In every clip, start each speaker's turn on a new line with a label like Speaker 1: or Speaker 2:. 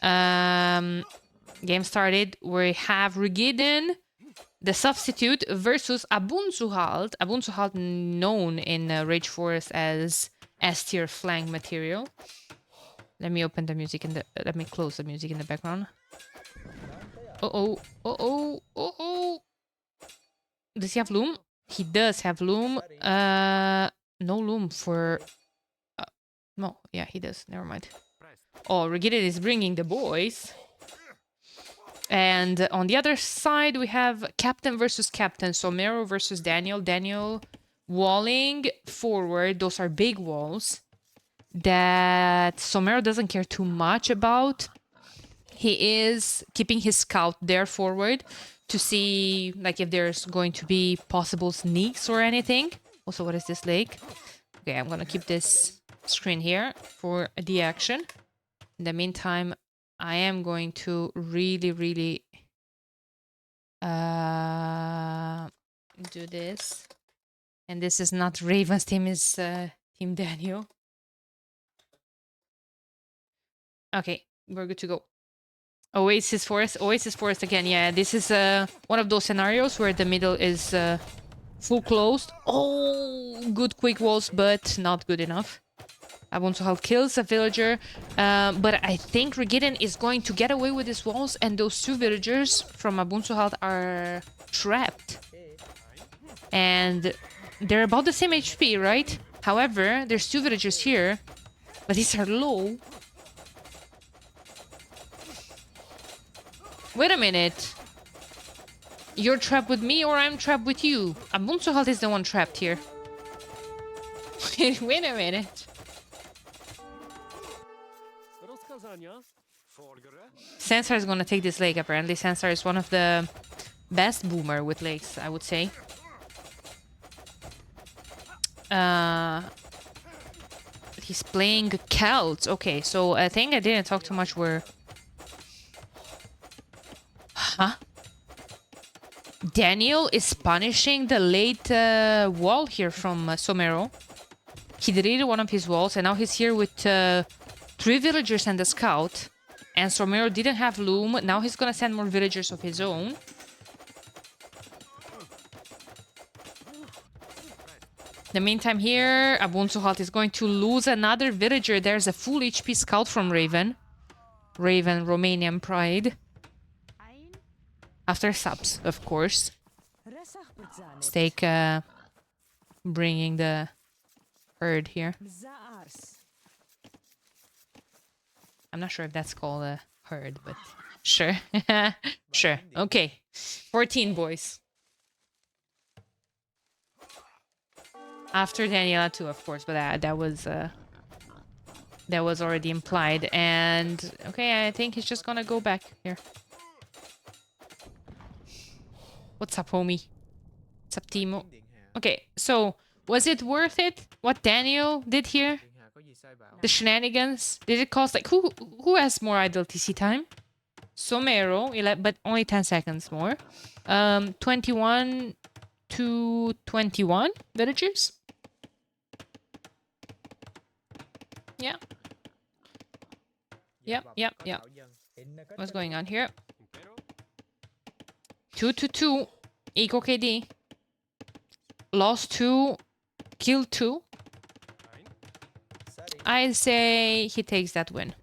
Speaker 1: Game started. We have Rigiden, the substitute, versus Abunzuhalt. Abunzuhalt, known in Rage Forest as S-tier flank material. Let me open the music in the. Let me close the music in the background. Uh-oh. Does he have loom? He does have loom. No loom for... no, yeah, he does. Never mind. Oh, Rigidity is bringing the boys. And on the other side, we have Captain versus Captain. Somero versus Daniel. Daniel walling forward. Those are big walls that Somero doesn't care too much about. He is keeping his scout there forward to see like if there's going to be possible sneaks or anything. Also, what is this lake? Okay, I'm gonna keep this screen here for the action. In the meantime, I am going to really do this. And this is not Raven's team, is Team Daniel. Okay, we're good to go. Oasis Forest again. Yeah, this is one of those scenarios where the middle is full closed. Oh, good quick walls, but not good enough. Abunzuhalt kills a villager, but I think Rigiden is going to get away with his walls, and those two villagers from Abunzuhalt are trapped. And they're about the same HP, right? However, there's two villagers here, but these are low. Wait a minute. You're trapped with me or I'm trapped with you? Abunzuhalt is the one trapped here. Wait a minute. Sansar is gonna take this lake, apparently. Sansar is one of the best boomer with lakes, I would say. He's playing Celts. Okay, so I think I didn't talk too much where... Huh? Daniel is punishing the late wall here from Somero. He deleted one of his walls, and now he's here with 3 villagers and a scout. And Somero didn't have loom. Now he's gonna send more villagers of his own. In the meantime here, Abunzuhalt is going to lose another villager. There's a full HP scout from Raven. Raven, Romanian pride. After subs, of course. Steak bringing the herd here. I'm not sure if that's called a herd, but sure. Sure. Okay. 14 boys. After Daniela too, of course, but that was already implied. And okay, I think he's just gonna go back here. What's up, homie? What's up, Timo? Okay, so was it worth it? What Daniel did here? The shenanigans? Did it cost like who has more idle TC time? Somero, but only 10 seconds more. 21 to 21 villagers. Yeah. Yep. What's going on here? 2 to 2. Eco KD. Lost 2. Killed 2. I say he takes that win.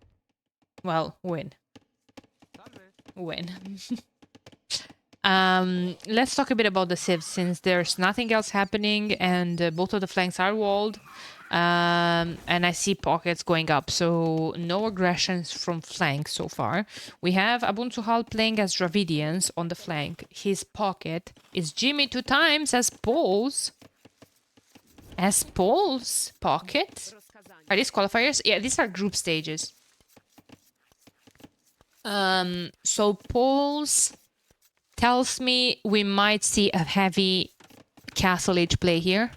Speaker 1: Well, win. Let's talk a bit about the civs, since there's nothing else happening and both of the flanks are walled. And I see pockets going up, so no aggressions from flank so far. We have Abunzuhalt playing as Dravidians on the flank. His pocket is Jimmy 2 times as Poles. As Poles pocket? Are these qualifiers? Yeah, these are group stages. So Poles tells me we might see a heavy Castle Age play here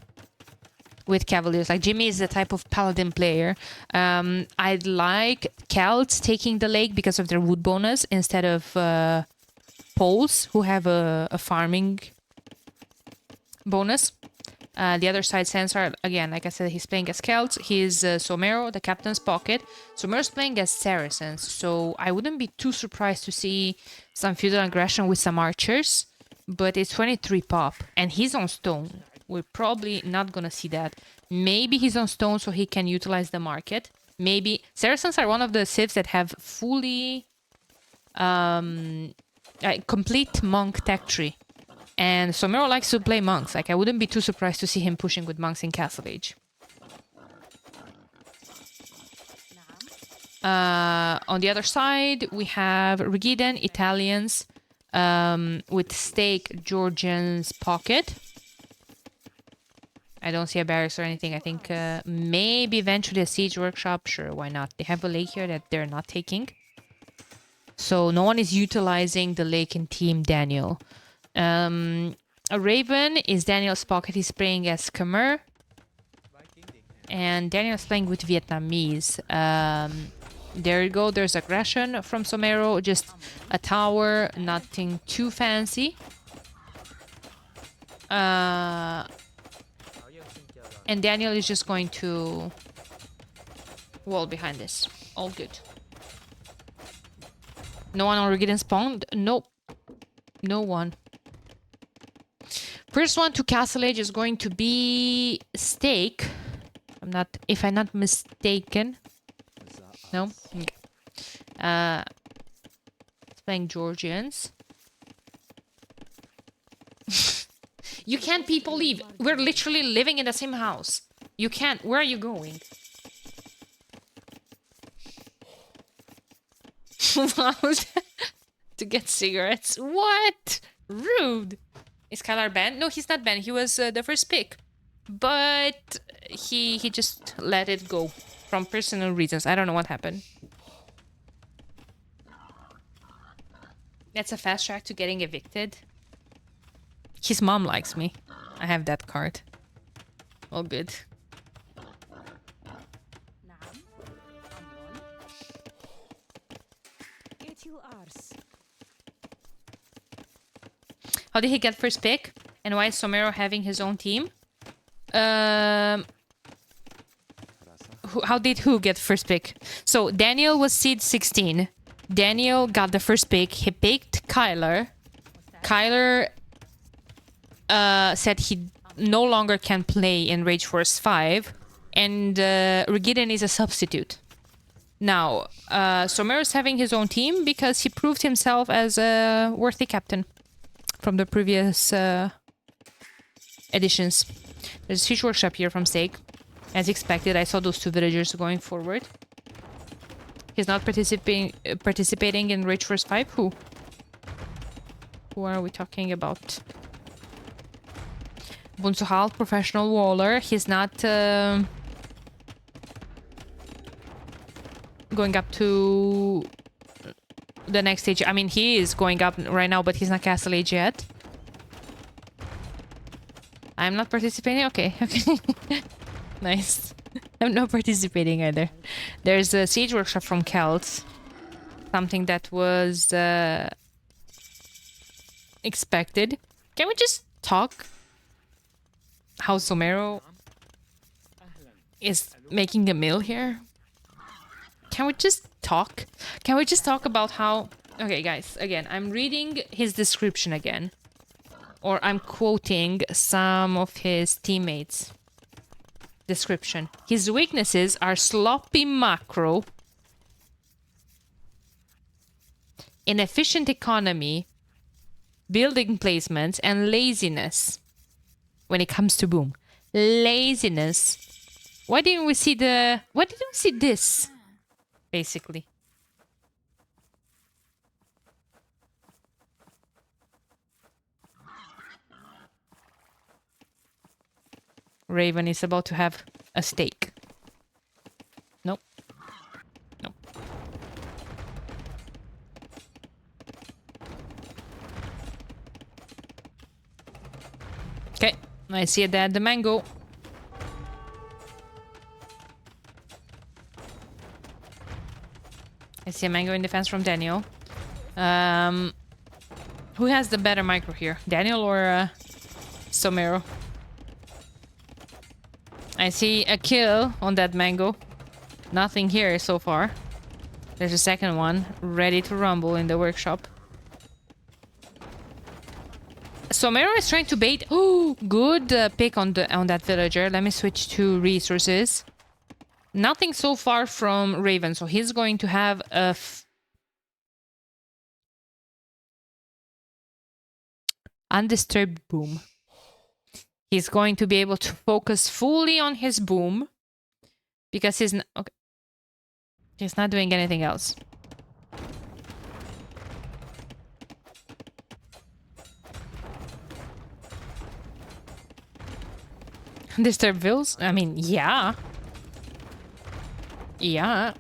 Speaker 1: with Cavaliers. Like, Jimmy is the type of Paladin player. I'd like Celts taking the lake because of their wood bonus instead of Poles, who have a farming bonus. The other side Censor, again, like I said, he's playing as Celts. He's Somero, the captain's pocket. Somero's playing as Saracens, so I wouldn't be too surprised to see some feudal aggression with some archers. But it's 23 pop, and he's on stone. We're probably not gonna see that. Maybe he's on stone so he can utilize the market. Maybe Saracens are one of the civs that have fully complete monk tech tree. And Somero likes to play monks. Like, I wouldn't be too surprised to see him pushing with monks in Castle Age. On the other side, we have Rigidan, Italians, with stake, Georgians, pocket. I don't see a barracks or anything. I think maybe eventually a siege workshop. Sure, why not? They have a lake here that they're not taking. So no one is utilizing the lake in Team Daniel. A Raven is Daniel's pocket. He's playing as Khmer. And Daniel's playing with Vietnamese. There you go. There's aggression from Somero. Just a tower. Nothing too fancy. And Daniel is just going to wall behind this. All good. No one on Rigidan spawned? Nope. No one. First one to Castle Age is going to be Stake. If I'm not mistaken. No? Okay. It's playing Georgians. You can't people leave. We're literally living in the same house. You can't. Where are you going? To get cigarettes. What? Rude. Is Kylar banned? No, he's not banned. He was the first pick. But he just let it go from personal reasons. I don't know what happened. That's a fast track to getting evicted. His mom likes me. I have that card. All good. How did he get first pick? And why is Somero having his own team? How did who get first pick? So Daniel was seed 16. Daniel got the first pick. He picked Kyler. Kyler said he no longer can play in Rage Force 5. And Rigidan is a substitute. Now, Somero's having his own team because he proved himself as a worthy captain from the previous editions. There's a siege workshop here from Stake. As expected, I saw those two villagers going forward. He's not participating in Rage Force 5? Who? Who are we talking about? Bunsuhal, professional waller. He's not going up to the next stage. I mean, he is going up right now, but he's not Castle Age yet. I'm not participating? Okay, okay. Nice. I'm not participating either. There's a siege workshop from Celts. Something that was expected. Can we just talk how Somero is making a mill here? Can we just talk? Can we just talk about how... Okay, guys, again, I'm reading his description again. Or I'm quoting some of his teammates' description. His weaknesses are sloppy macro, inefficient economy, building placements, and laziness when it comes to boom. Laziness. Why didn't we see the... Why didn't we see this? Basically. Raven is about to have a steak. Nope. Nope. Okay, I see that the mango. I see a mango in defense from Daniel. Who has the better micro here? Daniel or Somero? I see a kill on that mango. Nothing here so far. There's a second one ready to rumble in the workshop. Somero is trying to bait. Oh, good pick on that villager. Let me switch to resources. Nothing so far from Raven, so he's going to have a undisturbed boom. He's going to be able to focus fully on his boom because he's okay. He's not doing anything else. Disturb vills? I mean, yeah. Yeah.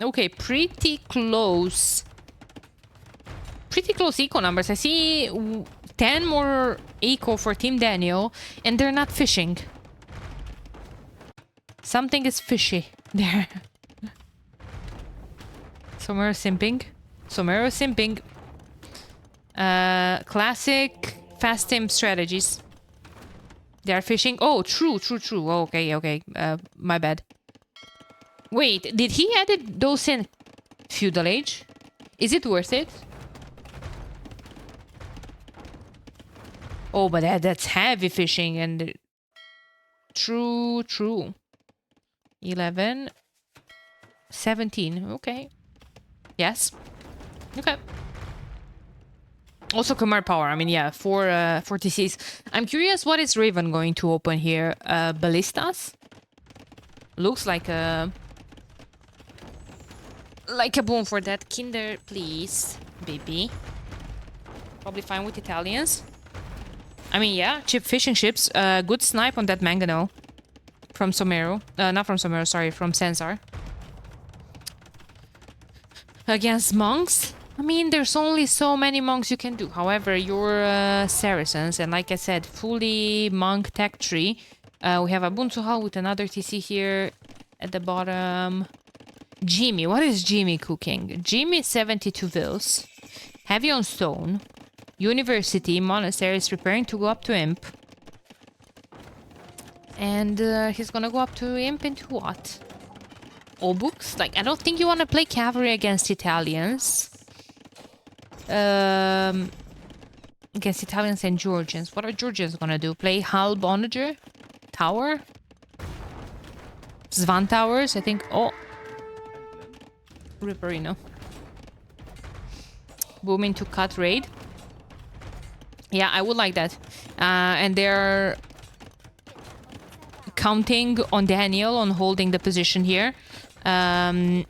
Speaker 1: Okay, pretty close. Pretty close eco numbers. I see 10 more eco for Team Daniel, and they're not fishing. Something is fishy there. Somero simping. Somero simping. Classic fast team strategies. They are fishing. Oh, true. Oh, okay. My bad. Wait, did he edit those in Feudal Age? Is it worth it? Oh, but that's heavy fishing and... True. 11. 17. Okay. Yes. Okay. Also command power. I mean, yeah, for TCs. I'm curious what is Raven going to open here? Ballistas? Looks like a... Like a boom for that. Kinder, please. Baby. Probably fine with Italians. I mean, yeah, cheap fishing ships. Good snipe on that Mangano. From Somero. Not from Somero, sorry, from Sensar. Against monks? I mean, there's only so many monks you can do. However, you're Saracens, and like I said, fully monk tech tree. We have a Bunzuhal with another TC here at the bottom. Jimmy, what is Jimmy cooking? Jimmy 72 vills. Heavy on stone. University, monastery is preparing to go up to Imp. And he's gonna go up to Imp into what? Obux? Like, I don't think you want to play cavalry against Italians. Against Italians and Georgians. What are Georgians gonna do? Play Hal Bonager? Tower? Svan Towers, I think. Oh. Ripperino. Boom into cut raid. Yeah, I would like that. And they're counting on Daniel on holding the position here. I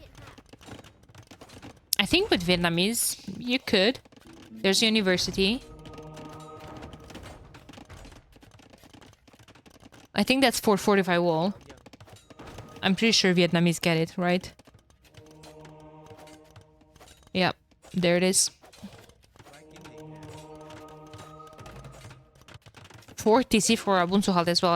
Speaker 1: think with Vietnamese, you could. There's university. I think that's for fortify wall. I'm pretty sure Vietnamese get it, right? Yeah, there it is. 4 TC for Abunsuhalt as well.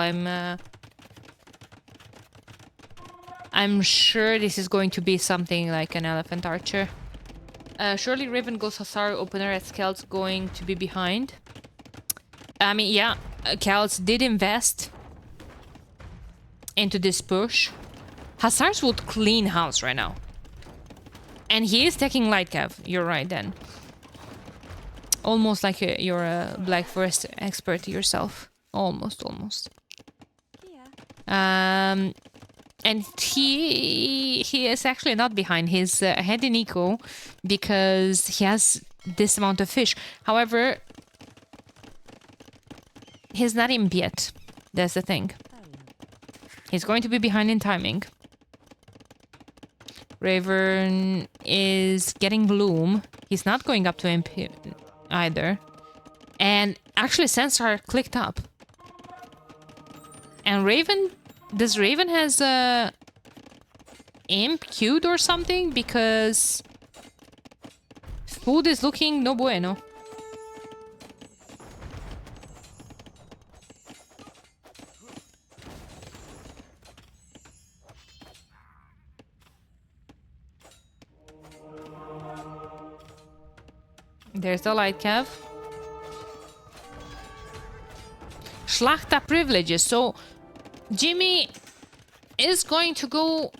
Speaker 1: I'm sure this is going to be something like an elephant archer. Surely Raven goes Hussar opener as Celts going to be behind. I mean, yeah, Celts did invest into this push. Hussars would clean house right now. And he is taking light cav. You're right then. Almost like you're a Black Forest expert yourself. Almost. Yeah. And he is actually not behind. He's ahead in eco because he has this amount of fish. However, he's not imp yet. That's the thing. He's going to be behind in timing. Raven is getting bloom. He's not going up to imp either. And actually Sensar clicked up. And Raven... Does Raven has a imp queued or something? Because food is looking no bueno. There's the light cav. Schlachta privileges. So Jimmy is going to go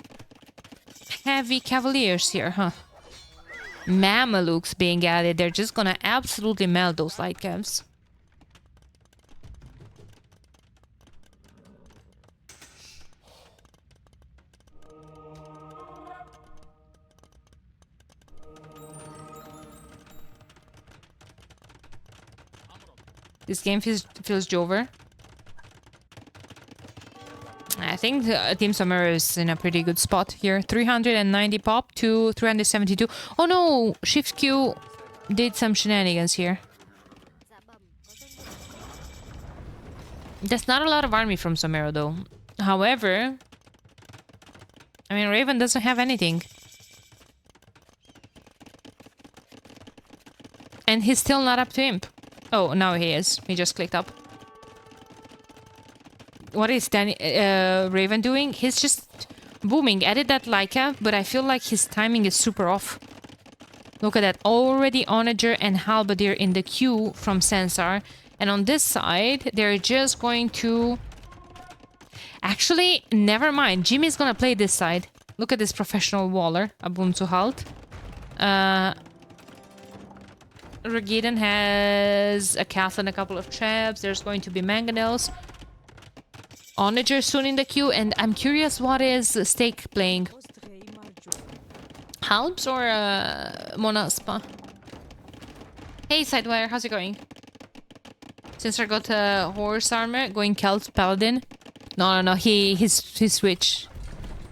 Speaker 1: heavy cavaliers here, huh? Mamelukes being added. They're just gonna absolutely melt those light cavs. This game feels Jover. I think Team Somero is in a pretty good spot here. 390 pop to 372. Oh no! Shift Q did some shenanigans here. That's not a lot of army from Somero though. However, I mean, Raven doesn't have anything. And he's still not up to Imp. Oh, now he is. He just clicked up. What is Raven doing? He's just booming. Added that Leica, but I feel like his timing is super off. Look at that. Already Onager and Halberdier in the queue from Sensar. And on this side, they're just going to... Actually, never mind. Jimmy's gonna play this side. Look at this professional waller. Abunzu Halt. Regidan has a castle and a couple of traps. There's going to be mangonels. Onager soon in the queue, and I'm curious what is Stake playing. Halbs or Monaspa? Hey Sidewire, how's it going? Since I got horse armor, going Celt Paladin. No, he switched.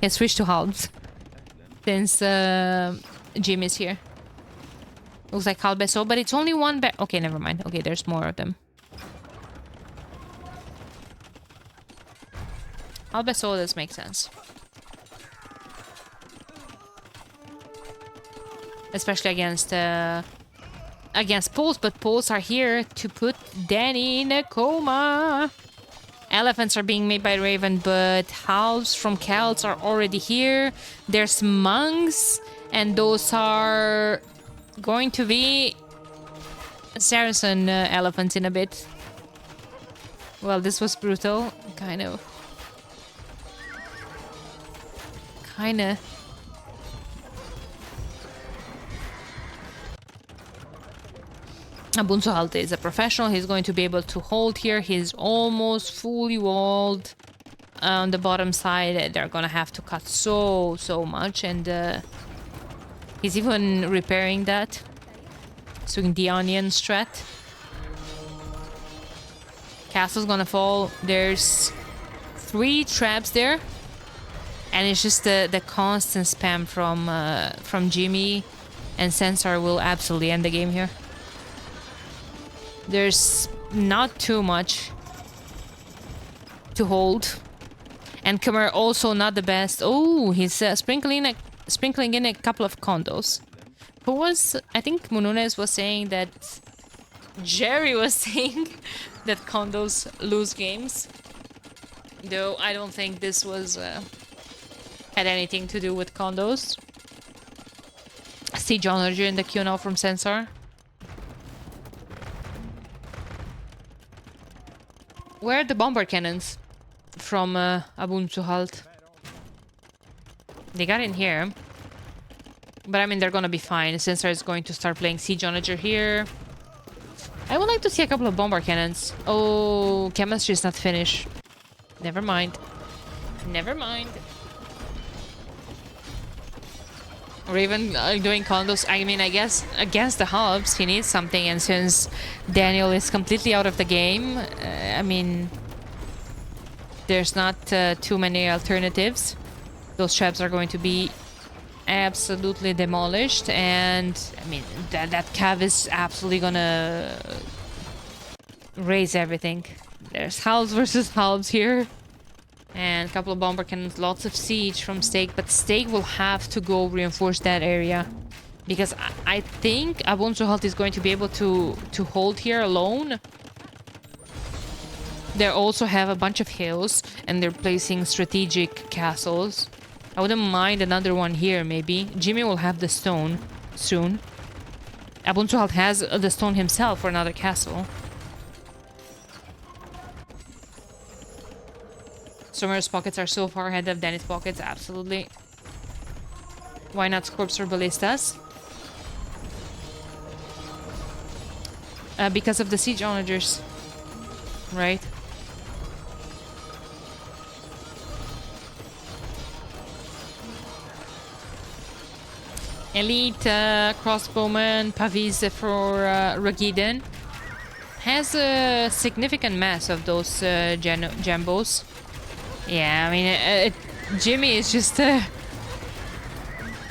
Speaker 1: He switched to Halbs. Since Jim is here. Looks like Halbeso, but it's only one okay, never mind. Okay, there's more of them. Halbeso does make sense. Especially against Poles, but Poles are here to put Danny in a coma. Elephants are being made by Raven, but halves from Celts are already here. There's monks, and those are going to be Saracen elephants in a bit. Well, this was brutal. Kind of. Abunzu Halte is a professional. He's going to be able to hold here. He's almost fully walled on the bottom side. They're gonna have to cut so much, and he's even repairing that. Swing the onion strat. Castle's gonna fall. There's 3 traps there. And it's just the constant spam from Jimmy, and Sensar will absolutely end the game here. There's not too much to hold, and Khmer also not the best. Oh, he's sprinkling in a couple of condos. Who was? I think Mununes was saying that. Jerry was saying that condos lose games. Though I don't think this was. Had anything to do with condos. Siege Onager in the queue now from Sensar. Where are the bomber cannons from Abunzu Halt? They got in here. But I mean, they're gonna be fine. Sensar is going to start playing Siege Onager here. I would like to see a couple of bomber cannons. Oh, chemistry is not finished. Never mind. Never mind. Raven doing condos. I mean, I guess against the hubs he needs something, and since Daniel is completely out of the game, I mean, there's not too many alternatives. Those traps are going to be absolutely demolished, and I mean that cav is absolutely gonna raise everything. There's halves versus halves here. And a couple of bomber cannons, lots of siege from Stake, but Stake will have to go reinforce that area. Because I think Abunzu Halt is going to be able to hold here alone. They also have a bunch of hills, and they're placing strategic castles. I wouldn't mind another one here, maybe. Jimmy will have the stone soon. Abunzu Halt has the stone himself for another castle. Somero's pockets are so far ahead of Danny's pockets, absolutely. Why not Scorps or Ballistas? Because of the siege onagers, right? Elite crossbowman Pavis for Ragiden has a significant mass of those jambos. Yeah, I mean, Jimmy is just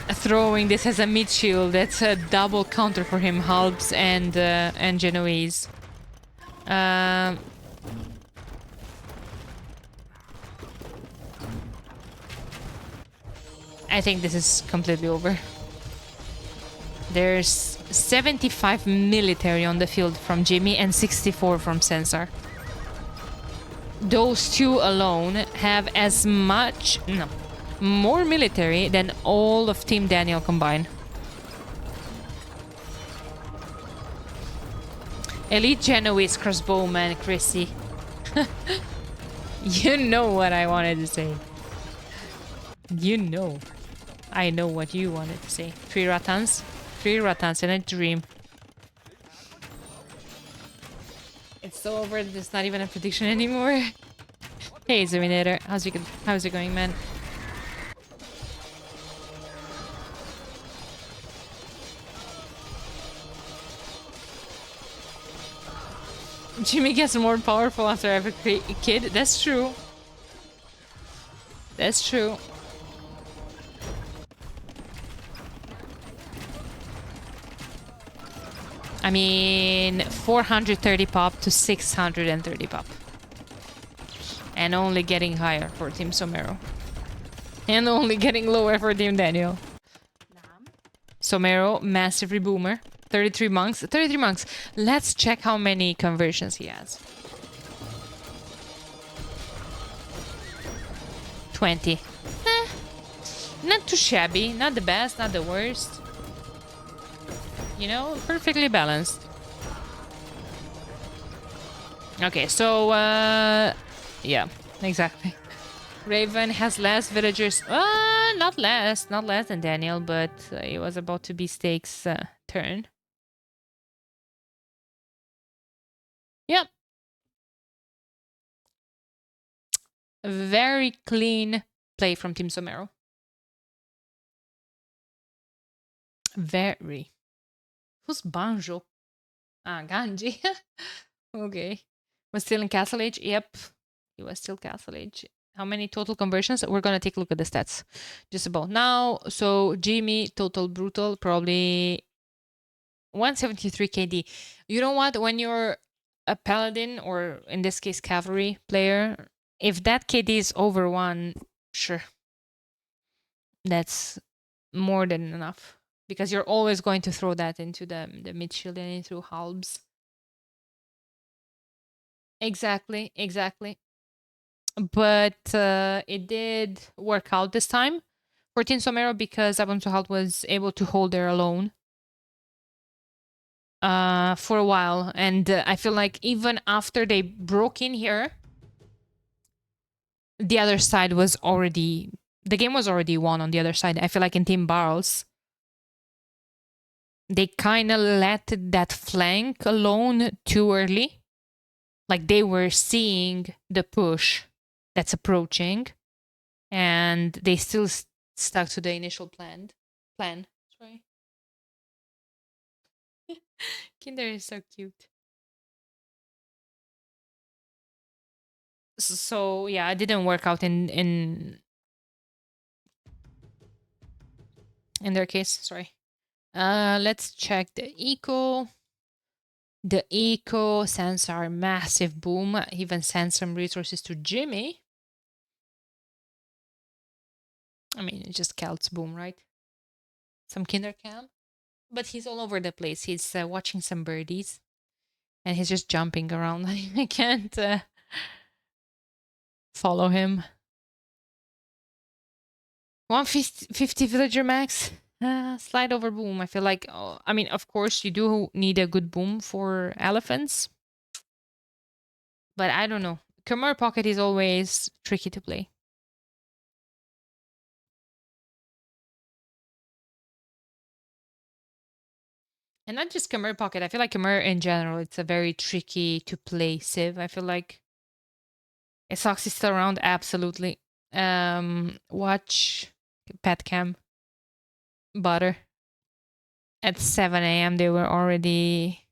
Speaker 1: throwing this as a mid shield. That's a double counter for him, Halbs and Genoese. I think this is completely over. There's 75 military on the field from Jimmy and 64 from Sensar. Those two alone have as much, no, more military than all of Team Daniel combined. Elite Genoese crossbowman Chrissy. You know what I wanted to say. You know. I know what you wanted to say. 3 Ratans. 3 Ratans in a dream. It's so over that it's not even a prediction anymore. Hey, Zominator. How's it going, man? Jimmy gets more powerful after every kid. That's true. That's true. I mean, 430 pop to 630 pop. And only getting higher for Team Somero. And only getting lower for Team Daniel. Somero, massive reboomer. 33 monks. 33 monks. Let's check how many conversions he has. 20. Not too shabby. Not the best, not the worst. You know, perfectly balanced. Okay, so, yeah, exactly. Raven has less villagers. Not less than Daniel, but it was about to be Steak's turn. Yep. Very clean play from Team Somero. Very. Who's Banjo? Ah, Ganji. Okay. Was still in Castle Age? Yep. He was still Castle Age. How many total conversions? We're gonna take a look at the stats just about now. So Jimmy, total brutal, probably 173 KD. You know what? When you're a paladin, or in this case cavalry player, if that KD is over 1, sure. That's more than enough. Because you're always going to throw that into the mid shield and into halbs. Exactly. But it did work out this time for Team Somero because Abuntuhalt was able to hold there alone for a while. And I feel like even after they broke in here, the other side was already... The game was already won on the other side. I feel like in Team Barrels, they kind of let that flank alone too early. Like they were seeing the push that's approaching, and they still stuck to the initial plan. Sorry. Kinder is so cute. So yeah, it didn't work out in their case. Sorry. Let's check the eco. The eco sends our massive boom. Even sends some resources to Jimmy. I mean, it's just Celt's boom, right? Some kinder camp. But he's all over the place. He's watching some birdies. And he's just jumping around. I can't follow him. 150 villager max. Slide over boom. I feel like, I mean, of course, you do need a good boom for elephants. But I don't know. Khmer Pocket is always tricky to play. And not just Khmer Pocket. I feel like Khmer in general, it's a very tricky to play Civ. I feel like Sox is still around, absolutely. Watch Pet Cam Butter. At 7 a.m. they were already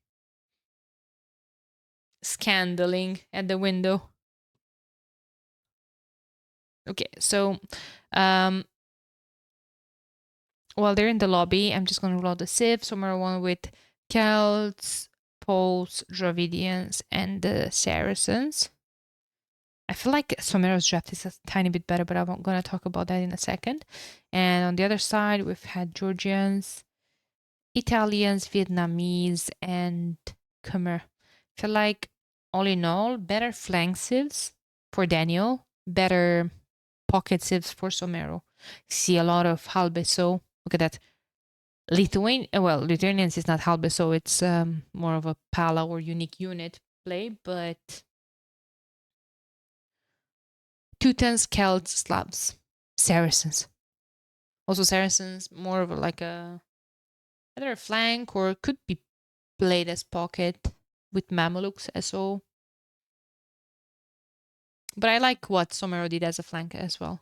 Speaker 1: scandaling at the window. Okay, so while they're in the lobby, I'm just gonna roll out the Civ, Somero one with Celts, Poles, Dravidians, and the Saracens. I feel like Somero's draft is a tiny bit better, but I'm gonna talk about that in a second. And on the other side, we've had Georgians, Italians, Vietnamese, and Khmer. I feel like all in all, better flank civs for Daniel, better pocket civs for Somero. See a lot of Halbeso. Look at that. Lithuanians is not Halbeso, it's more of a Pala or unique unit play, but Teutons, Celts, Slavs, Saracens. Also Saracens, more of like a either a flank or could be played as pocket with Mamelukes SO. But I like what Somero did as a flank as well.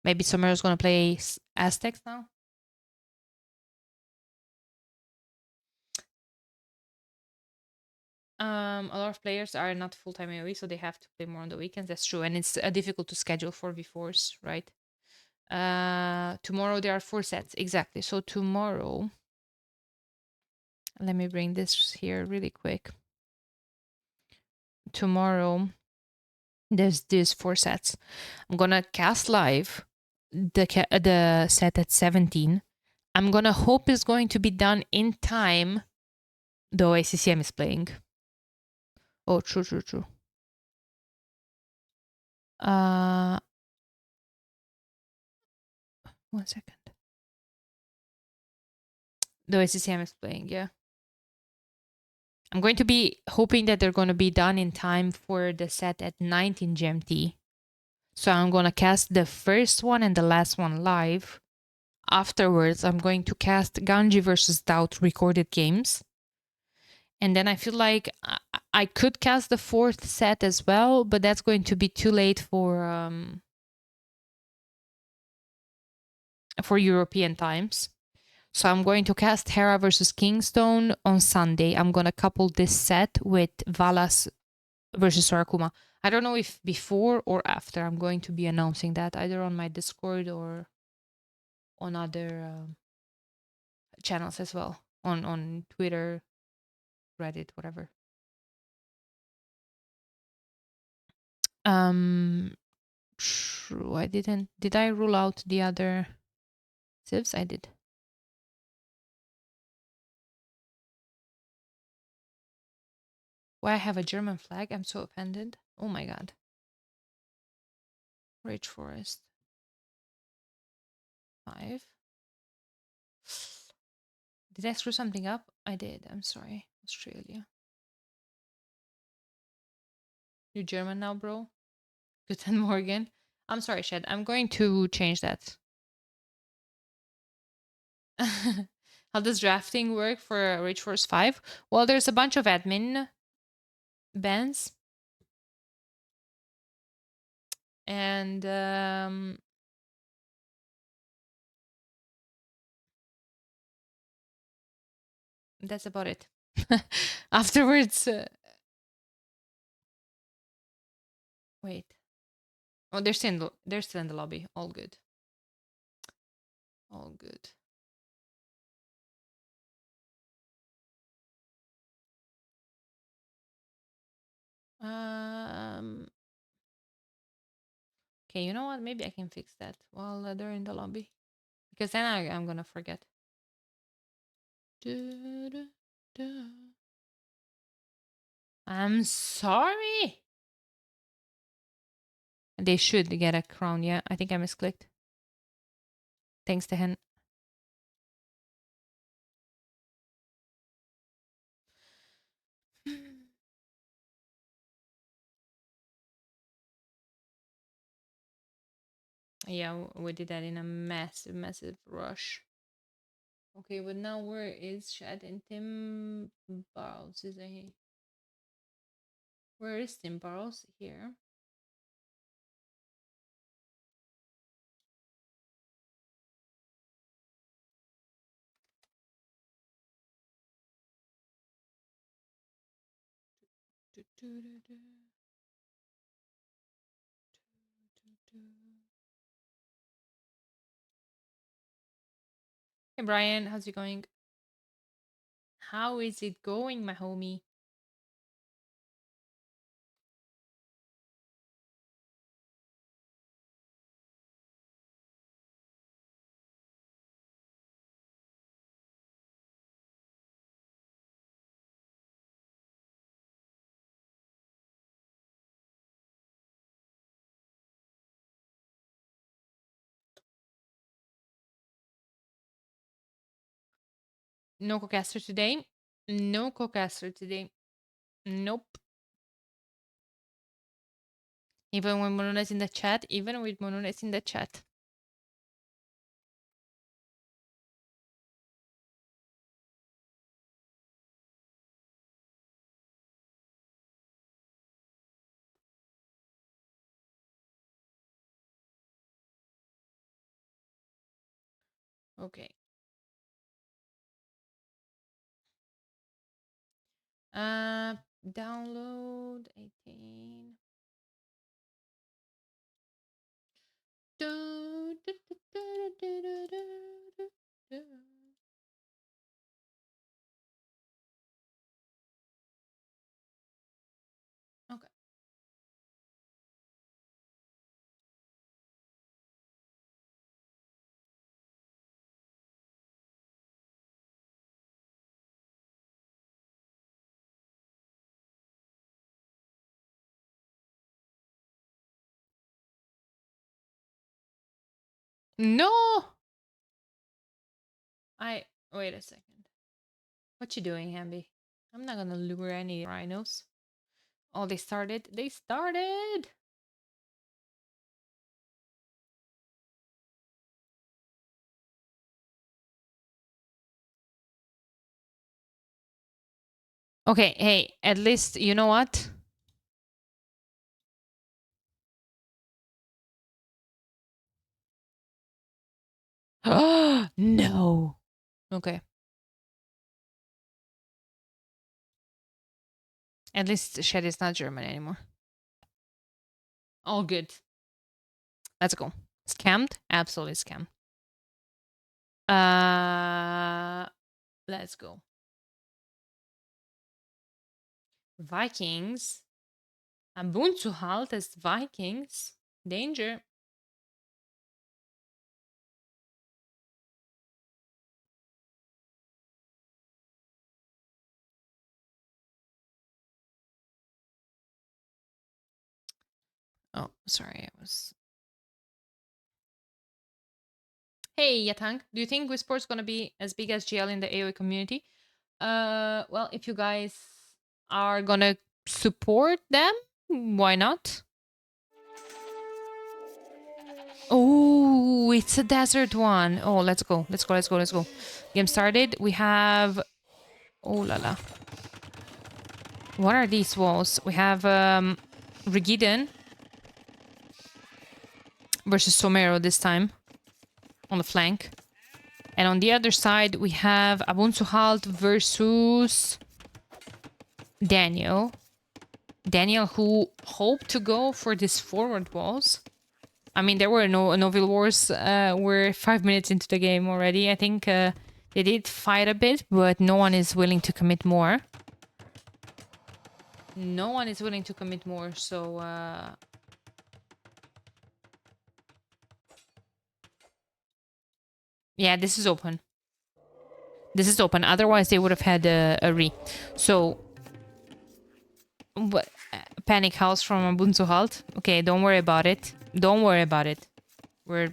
Speaker 1: Maybe Somero's gonna play Aztecs now. A lot of players are not full-time AoE, so they have to play more on the weekends. That's true, and it's difficult to schedule 4v4s, right? Tomorrow there are 4 sets, exactly. So tomorrow, let me bring this here really quick. Tomorrow, there's these 4 sets. I'm gonna cast live the set at 17. I'm gonna hope it's going to be done in time, though ACCM is playing. Oh, true, true, true. One second. Though ACCM is playing, yeah. I'm going to be hoping that they're going to be done in time for the set at 19 GMT. So I'm going to cast the first one and the last one live. Afterwards, I'm going to cast Ganji versus Doubt recorded games. And then I feel like I could cast the 4th set as well, but that's going to be too late for European times. So I'm going to cast Hera versus Kingstone on Sunday. I'm going to couple this set with Valas versus Sorakuma. I don't know if before or after. I'm going to be announcing that either on my Discord or on other channels as well. On Twitter, Reddit, whatever. True. I didn't. Did I rule out the other civs? I did. Why I have a German flag? I'm so offended. Oh my god. Rage Forest. 5. Did I screw something up? I did. I'm sorry. Australia. You German now, bro? Guten Morgen. I'm sorry, Shed. I'm going to change that. How does drafting work for Rage Force 5? Well, there's a bunch of admin bans. And that's about it. Afterwards, wait. Oh, they're still in the lobby. All good. All good. Okay, you know what? Maybe I can fix that while they're in the lobby, because then I'm gonna forget. I'm sorry. They should get a crown. Yeah, I think I misclicked. Thanks to Hen. Yeah, we did that in a massive rush. Okay, but now where is Chad and Tim Barrows? Is he? Where is Tim Barrows? Here. Hey Brian, how's it going? How is it going, my homie? No Cocaster today. No Cocaster today. Nope. Even when Monuna is in the chat. Even with Monuna is in the chat. Okay. Download 18. Okay. No! Wait a second. What you doing, Hamby? I'm not gonna lure any rhinos. Oh, they started. They started! Okay, hey, at least, you know what? No. Okay. At least Shed is not German anymore. All good. Let's go. Scammed? Absolutely scammed. Let's go. Vikings. Ubuntu halt as Vikings. Danger. Oh, sorry, I was. Hey, Yatang, do you think Whisper's gonna be as big as GL in the AoE community? Well, if you guys are gonna support them, why not? Oh, it's a desert one. Oh, let's go. Let's go. Let's go. Let's go. Game started. We have. Oh la la. What are these walls? We have Rigiden versus Somero this time on the flank. And on the other side, we have Abunsuhalt versus Daniel. Daniel, who hoped to go for these forward walls. I mean, there were no Novel Wars. We're 5 minutes into the game already. I think they did fight a bit, but no one is willing to commit more. No one is willing to commit more, so... Yeah, this is open. This is open. Otherwise, they would have had a re. So... What? Panic House from Ubuntu Halt. Okay, don't worry about it. Don't worry about it. We're...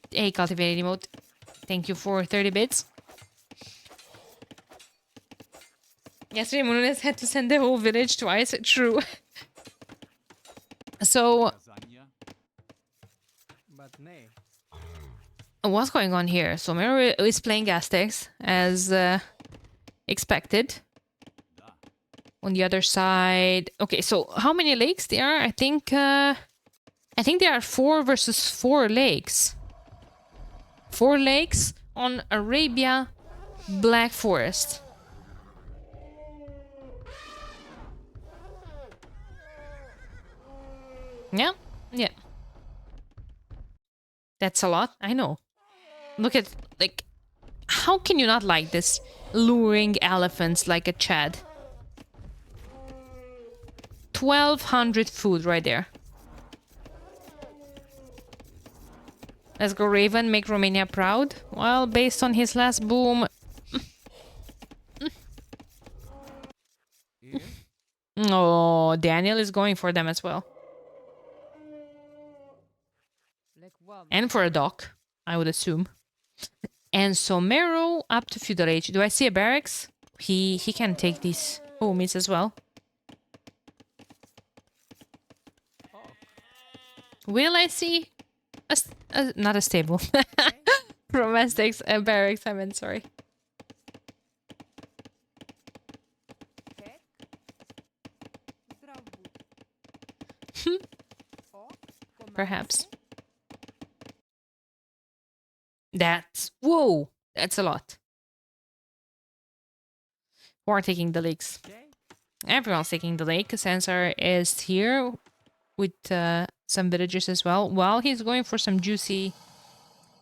Speaker 1: Hey, Cultivated Emote. Thank you for 30 bits. Yesterday, Mununes had to send the whole village twice. True. So... What's going on here? Somero is playing Aztecs as expected. On the other side, okay. So how many lakes there are? I think there are 4 versus 4 lakes. 4 lakes on Arabia Black Forest. Yeah, yeah. That's a lot. I know. Look at, like, how can you not like this? Luring elephants like a Chad. 1,200 food right there. Let's go, Raven. Make Romania proud. Well, based on his last boom... Oh, Daniel is going for them as well. And for a dock, I would assume. And Somero up to Feudal Age. Do I see a barracks? He can take these homies as well. Will I see not a stable. From Aztecs barracks, I meant, sorry. Perhaps. Whoa! That's a lot. Who are taking the lakes? Everyone's taking the lake. Sansar is here with some villagers as well. While he's going for some juicy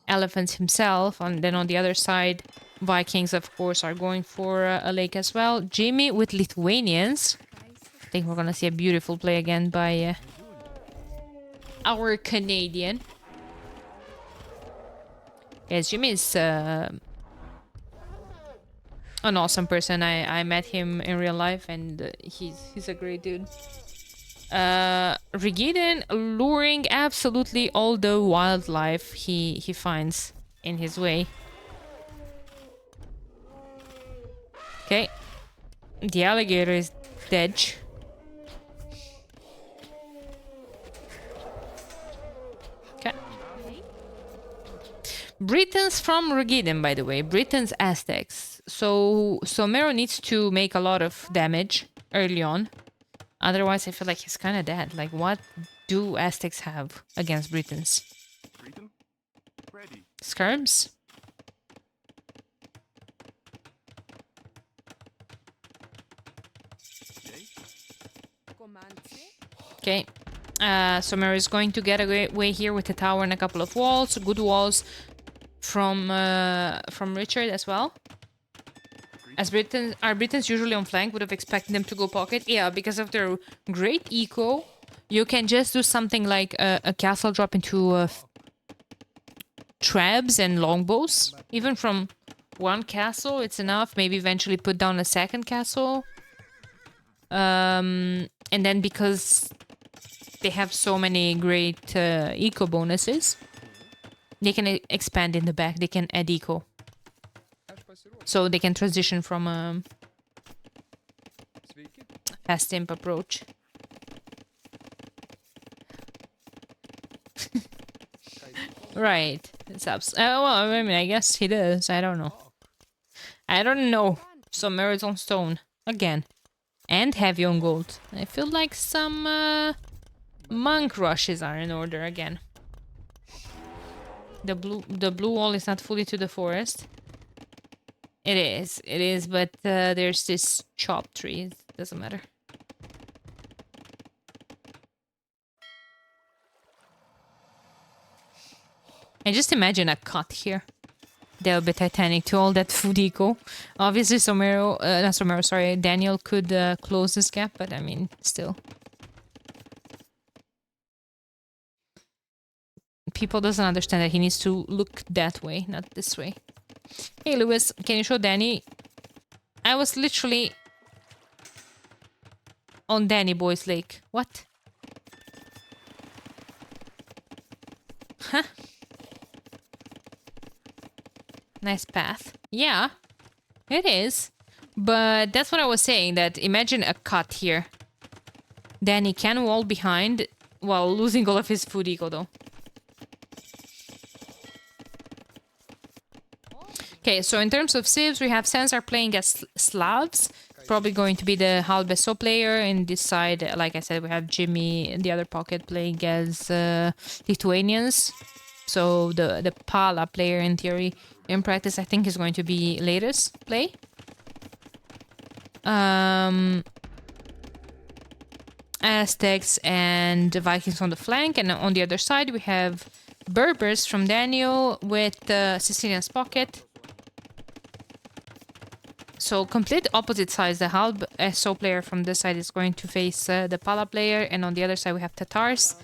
Speaker 1: elephants himself. And then on the other side, Vikings, of course, are going for a lake as well. Jimmy with Lithuanians. I think we're gonna see a beautiful play again by our Canadian. Yes, Jimmy is an awesome person. I met him in real life, and he's a great dude. Regiden luring absolutely all the wildlife he finds in his way. Okay, the alligator is dead. Okay. Britons from Regiden, by the way. Britons Aztecs. So Somero needs to make a lot of damage early on. Otherwise, I feel like he's kind of dead. Like, what do Aztecs have against Britons? Scarabs? Okay. Somero is going to get away here with a tower and a couple of walls. Good walls from Richard as well. As Britons usually on flank, would have expected them to go pocket. Yeah, because of their great eco, you can just do something like a castle drop into trebs and longbows. Even from one castle, it's enough. Maybe eventually put down a second castle. And then because they have so many great eco bonuses, they can expand in the back. They can add eco. So they can transition from a fast imp approach. Right. It's well, I mean, I guess he does. I don't know. I don't know. Some merits on stone. Again. And heavy on gold. I feel like some monk rushes are in order again. The blue wall is not fully to the forest. It is, but there's this chopped tree. It doesn't matter. I just imagine a cut here. That would be Titanic to all that food eco. Obviously, Daniel could close this gap, but I mean, still. People doesn't understand that he needs to look that way, not this way. Hey, Lewis, can you show Danny? I was literally on Danny Boy's lake. What? Huh? Nice path. Yeah, it is. But that's what I was saying, that imagine a cut here. Danny can wall behind while losing all of his food eco, though. Okay, so in terms of civs, we have Censar playing as Slavs. Probably going to be the Halbeso player. In this side, like I said, we have Jimmy in the other pocket playing as Lithuanians. So the Pala player, in theory, in practice, I think is going to be latest play. Aztecs and Vikings on the flank, and on the other side we have Berbers from Daniel with Sicilian's pocket. So complete opposite sides. The Halb SO player from this side is going to face the Pala player, and on the other side we have Tatars.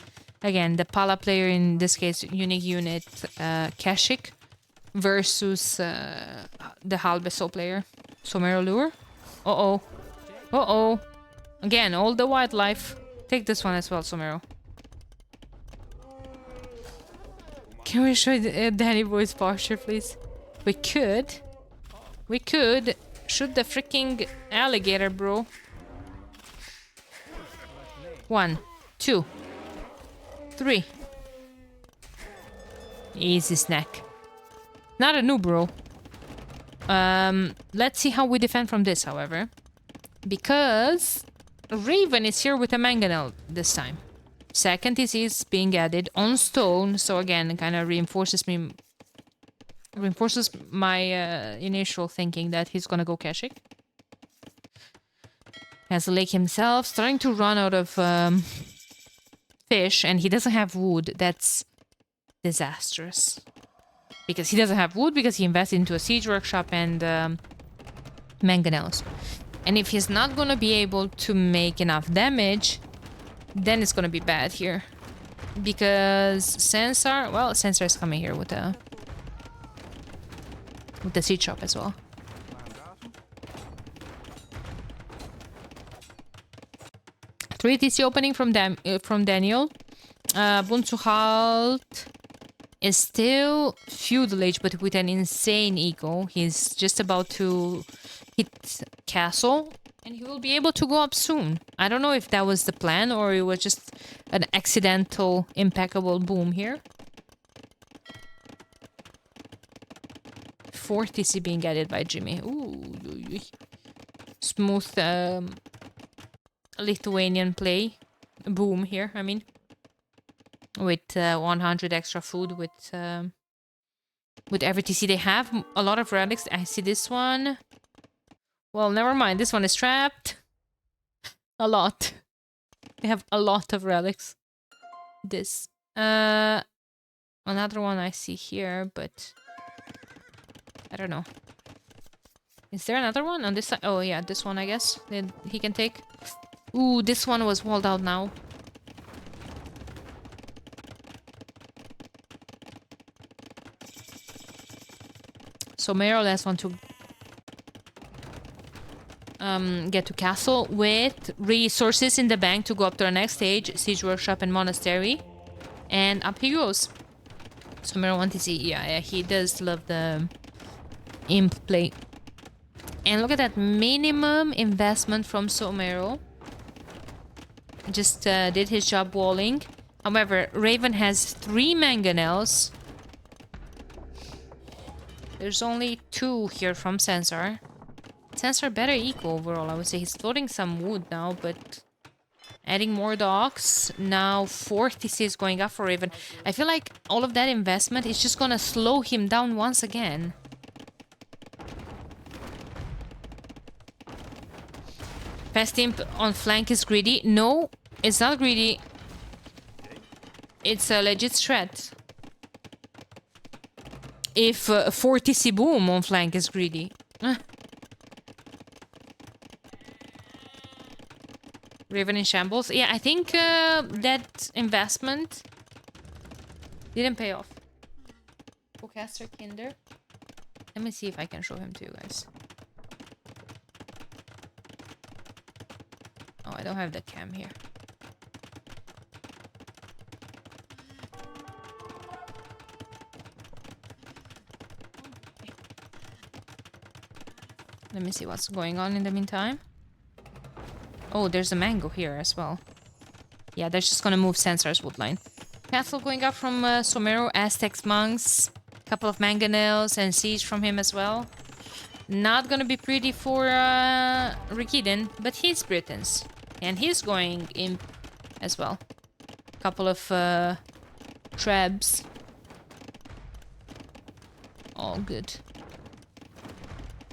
Speaker 1: Again, the Pala player, in this case, unique unit Kashik, versus the Halb SO player. Somero lure. Uh-oh. Uh-oh. Again, all the wildlife. Take this one as well, Somero. Can we show Danny Boy's posture, please? We could. We could. Shoot the freaking alligator, bro. 1, 2, 3. Easy snack. Not a noob, bro. Let's see how we defend from this, however. Because Raven is here with a mangonel this time. Second is being added on stone, so again, it kind of reinforces my initial thinking that he's gonna go Kashik. Has a lake himself, starting to run out of fish, and he doesn't have wood. That's disastrous. Because he doesn't have wood, because he invested into a siege workshop and mangonels. And if he's not gonna be able to make enough damage, then it's gonna be bad here. Because Censar, well, Censar is coming here with the siege shop as well. Three TC opening from Daniel. Bunzuhalt is still feudal age, but with an insane ego. He's just about to hit castle, and he will be able to go up soon. I don't know if that was the plan or it was just an accidental, impeccable boom here. 4 TC being added by Jimmy. Ooh, smooth Lithuanian play. Boom here, I mean. With 100 extra food with every TC they have. A lot of relics. I see this one. Well, never mind. This one is trapped. A lot. They have a lot of relics. This. Another one I see here, but I don't know. Is there another one on this side? Oh, yeah, this one, I guess. Then he can take. Ooh, this one was walled out now. So Somero last one to get to castle with resources in the bank to go up to the next stage, siege workshop and monastery, and up he goes. Somero want to see, yeah, he does love the imp play. And look at that minimum investment from Somero. Just did his job walling. However, Raven has 3 mangonels. There's only 2 here from Censar. Censar better eco overall, I would say. He's floating some wood now, but adding more docks. Now 40C is going up for Raven. I feel like all of that investment is just gonna slow him down once again. Fast Imp on flank is greedy. No, it's not greedy. It's a legit threat. If 40C boom on flank is greedy. Raven in shambles. Yeah, I think that investment didn't pay off. Cocaster Kinder. Let me see if I can show him to you guys. Oh, I don't have the cam here. Let me see what's going on in the meantime. Oh, there's a mango here as well. Yeah, they're just gonna move Censar's woodline. Castle going up from Somero, Aztecs, monks. Couple of mangonels and siege from him as well. Not gonna be pretty for Rikiden, but he's Britons. And he's going Imp as well. Couple of Trebs. All good.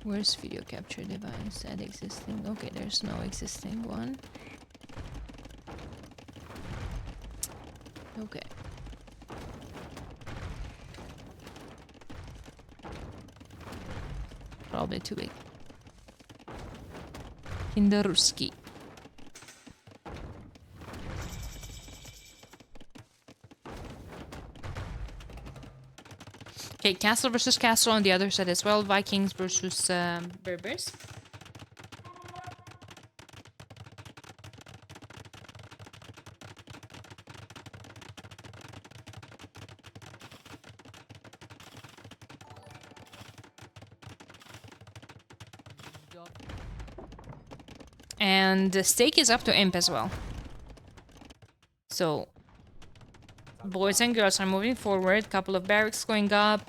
Speaker 1: Where's video capture device? Add existing. Okay, there's no existing one. Okay. Probably too big. Kinderuski. Okay, castle versus castle on the other side as well. Vikings versus Berbers. And the stake is up to Imp as well. So, boys and girls are moving forward. Couple of barracks going up.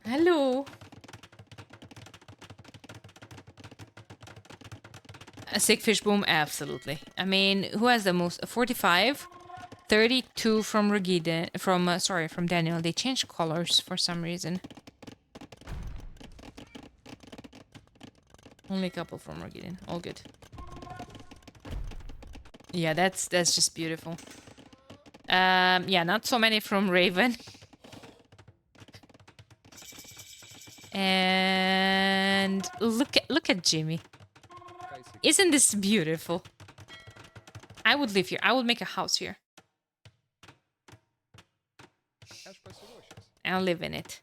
Speaker 1: Hello. A sick fish boom, absolutely. I mean, who has the most? 45, 32 from Regida, from Daniel. They changed colors for some reason. Only a couple from Regida. All good. Yeah, that's just beautiful. Yeah, not so many from Raven. And look at Jimmy. Isn't this beautiful? I would live here. I would make a house here. I'll live in it.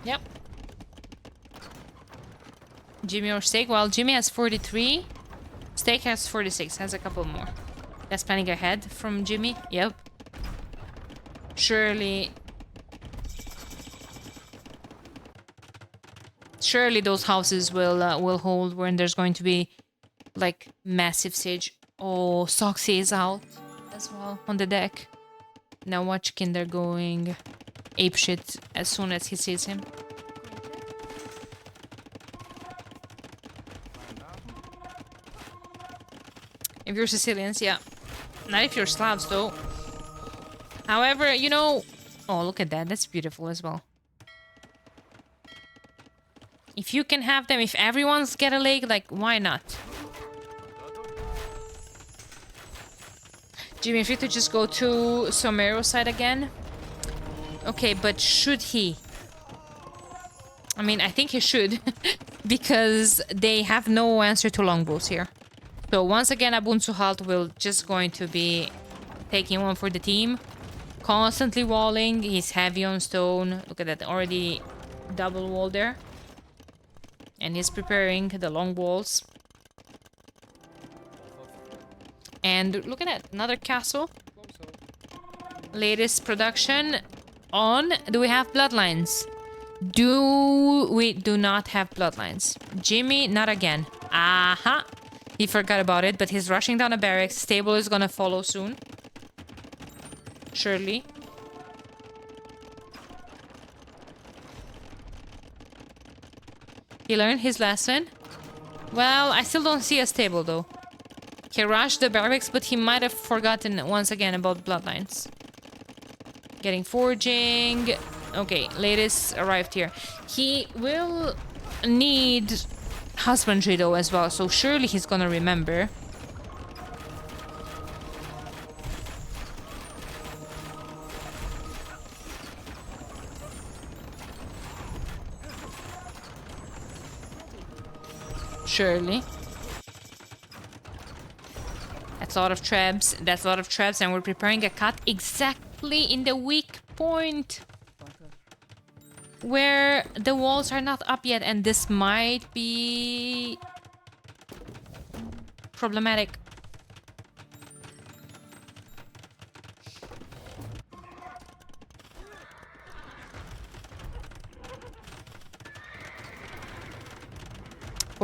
Speaker 1: Yep. Jimmy or Steak? Well, Jimmy has 43. Steak has 46. Has a couple more. That's planning ahead from Jimmy. Yep. Surely those houses will hold when there's going to be like massive siege. Oh, Soxy is out as well on the deck. Now watch Kinder going apeshit as soon as he sees him. If you're Sicilians, yeah. Not if you're Slavs, though. However, you know... Oh, look at that. That's beautiful as well. If you can have them, if everyone's get a lake, like, why not? Jimmy, if you could just go to Somero side again. Okay, but should he? I mean, I think he should. Because they have no answer to longbows here. So once again, Abunsu Halt will just going to be taking one for the team. Constantly walling. He's heavy on stone. Look at that. Already double wall there. And he's preparing the long walls. And look at that. Another castle. Latest production on. Do we have bloodlines? We do not have bloodlines. Jimmy, not again. Aha. He forgot about it, but he's rushing down a barracks. Stable is gonna follow soon. Surely. He learned his lesson. Well, I still don't see a stable, though. He rushed the barracks, but he might have forgotten once again about bloodlines. Getting forging. Okay, latest arrived here. He will need husbandry, though, as well, so surely he's gonna remember. Surely. That's a lot of trebs. That's a lot of trebs, and we're preparing a cut exactly in the weak point. Where the walls are not up yet, and this might be problematic.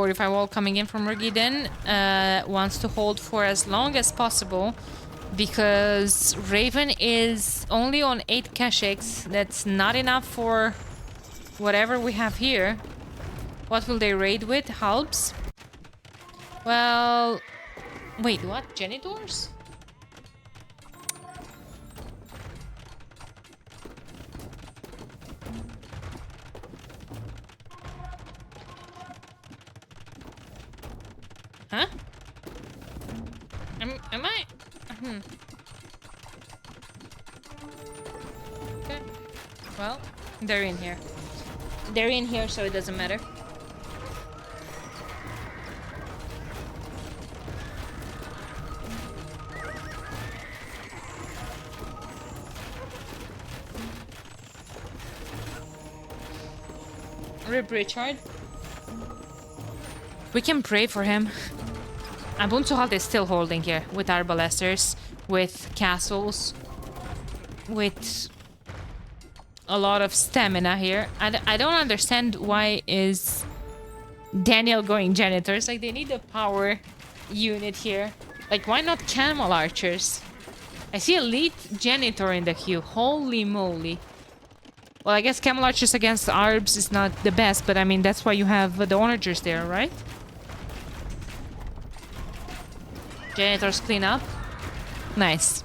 Speaker 1: fortified wall coming in from Regiden. Wants to hold for as long as possible because Raven is only on 8 Kashyyyks. That's not enough for whatever we have here. What will they raid with? Halbs? Well... Wait, what? Janitors? Huh? Am I? Okay. Well, they're in here. They're in here, so it doesn't matter. Rip Richard. We can pray for him. Abuntuhalt is still holding here with arbalesters, with castles, with a lot of stamina here. I don't understand why is Daniel going janitors. Like, they need a power unit here. Like, why not camel archers? I see elite janitor in the queue. Holy moly. Well, I guess camel archers against arbs is not the best, but I mean, that's why you have the onagers there, right? Janitors clean up. Nice.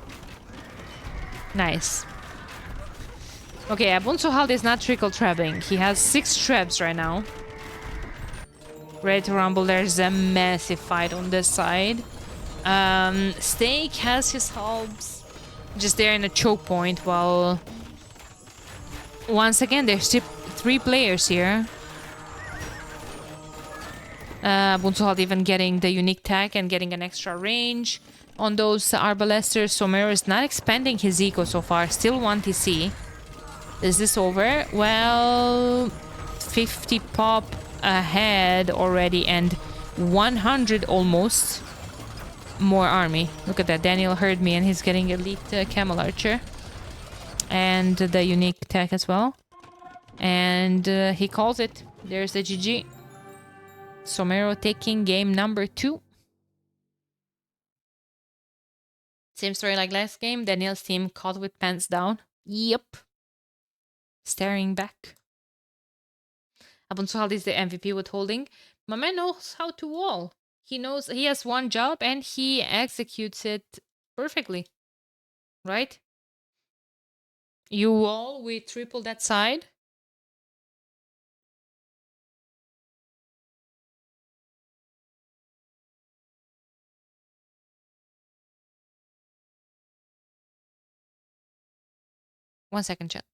Speaker 1: Nice. Okay, Abuntuhalt is not trickle trapping. He has 6 traps right now. Ready to rumble. There's a massive fight on this side. Steak has his halbs just there in a choke point, while once again there's 3 players here. Buntuhalt even getting the unique tag and getting an extra range on those arbalesters. Somero is not expanding his eco so far. Still 1 TC. Is this over? Well, 50 pop ahead already and 100 almost more army. Look at that. Daniel heard me and he's getting elite camel archer. And the unique tag as well. And he calls it. There's the GG. Somero taking game number 2. Same story like last game. Daniel's team caught with pants down. Yep. Staring back. Abuntuhalt is the MVP with holding. My man knows how to wall. He knows he has one job and he executes it perfectly. Right? You wall, we triple that side. One second, chat.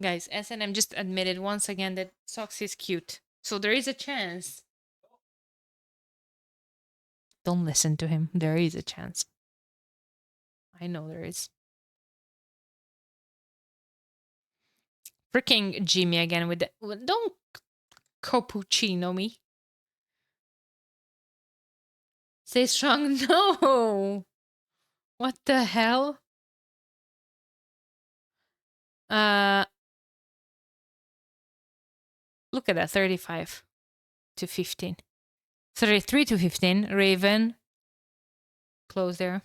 Speaker 1: Guys, SNM just admitted once again that Sox is cute. So there is a chance. Don't listen to him. There is a chance. I know there is. Freaking Jimmy again with the... Don't cappuccino me. Stay strong. No! What the hell? Look at that. 35 to 15. 33 to 15. Raven. Close there.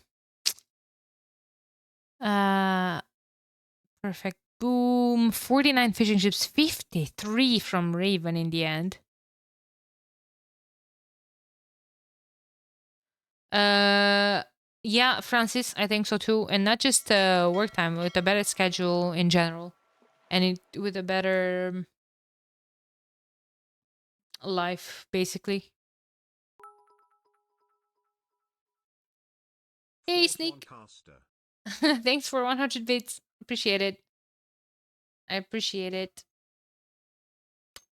Speaker 1: Perfect. Boom. 49 fishing ships. 53 from Raven in the end. Yeah, Francis, I think so too. And not just work time, with a better schedule in general. And with a better life, basically. Hey, Sneak. Thanks for 100 bits. Appreciate it. I appreciate it.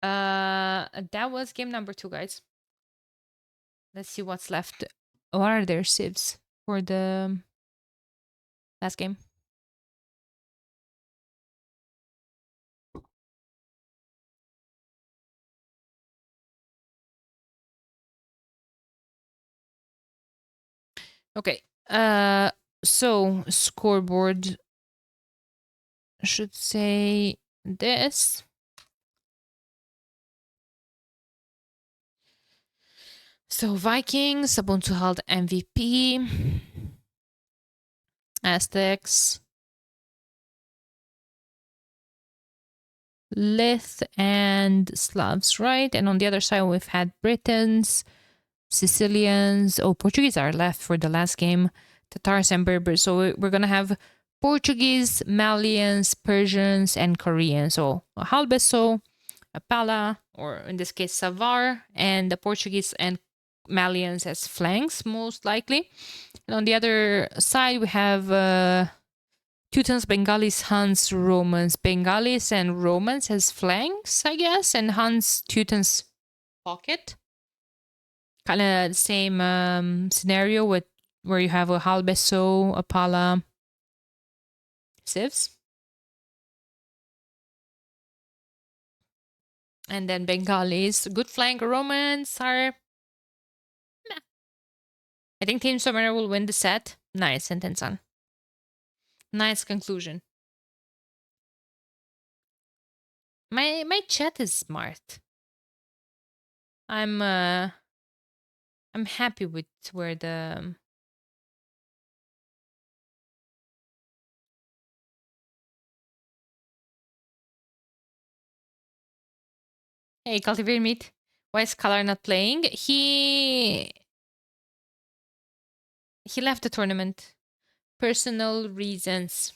Speaker 1: That was game number 2, guys. Let's see what's left. What are their civs for the last game? Okay. So scoreboard should say this. So Vikings, Ubuntu held MVP, Aztecs, Lith, and Slavs, right? And on the other side, we've had Britons, Sicilians. Oh, Portuguese are left for the last game. Tatars and Berbers. So we're going to have Portuguese, Malians, Persians, and Koreans. So Halbeso, Pala, or in this case, Savar, and the Portuguese and Malians as flanks, most likely. And on the other side, we have Teutons, Bengalis, Huns, Romans. Bengalis and Romans as flanks, I guess, and Huns, Teutons pocket. Kind of the same scenario with where you have a Halbeso, a Pala, Civs. And then Bengalis, good flank. Romans are. Meh. I think Team Somero will win the set. Nice sentence on. Nice conclusion. My chat is smart. I'm happy with where the hey cultivated meat. Why is Kalar not playing? He left the tournament. Personal reasons.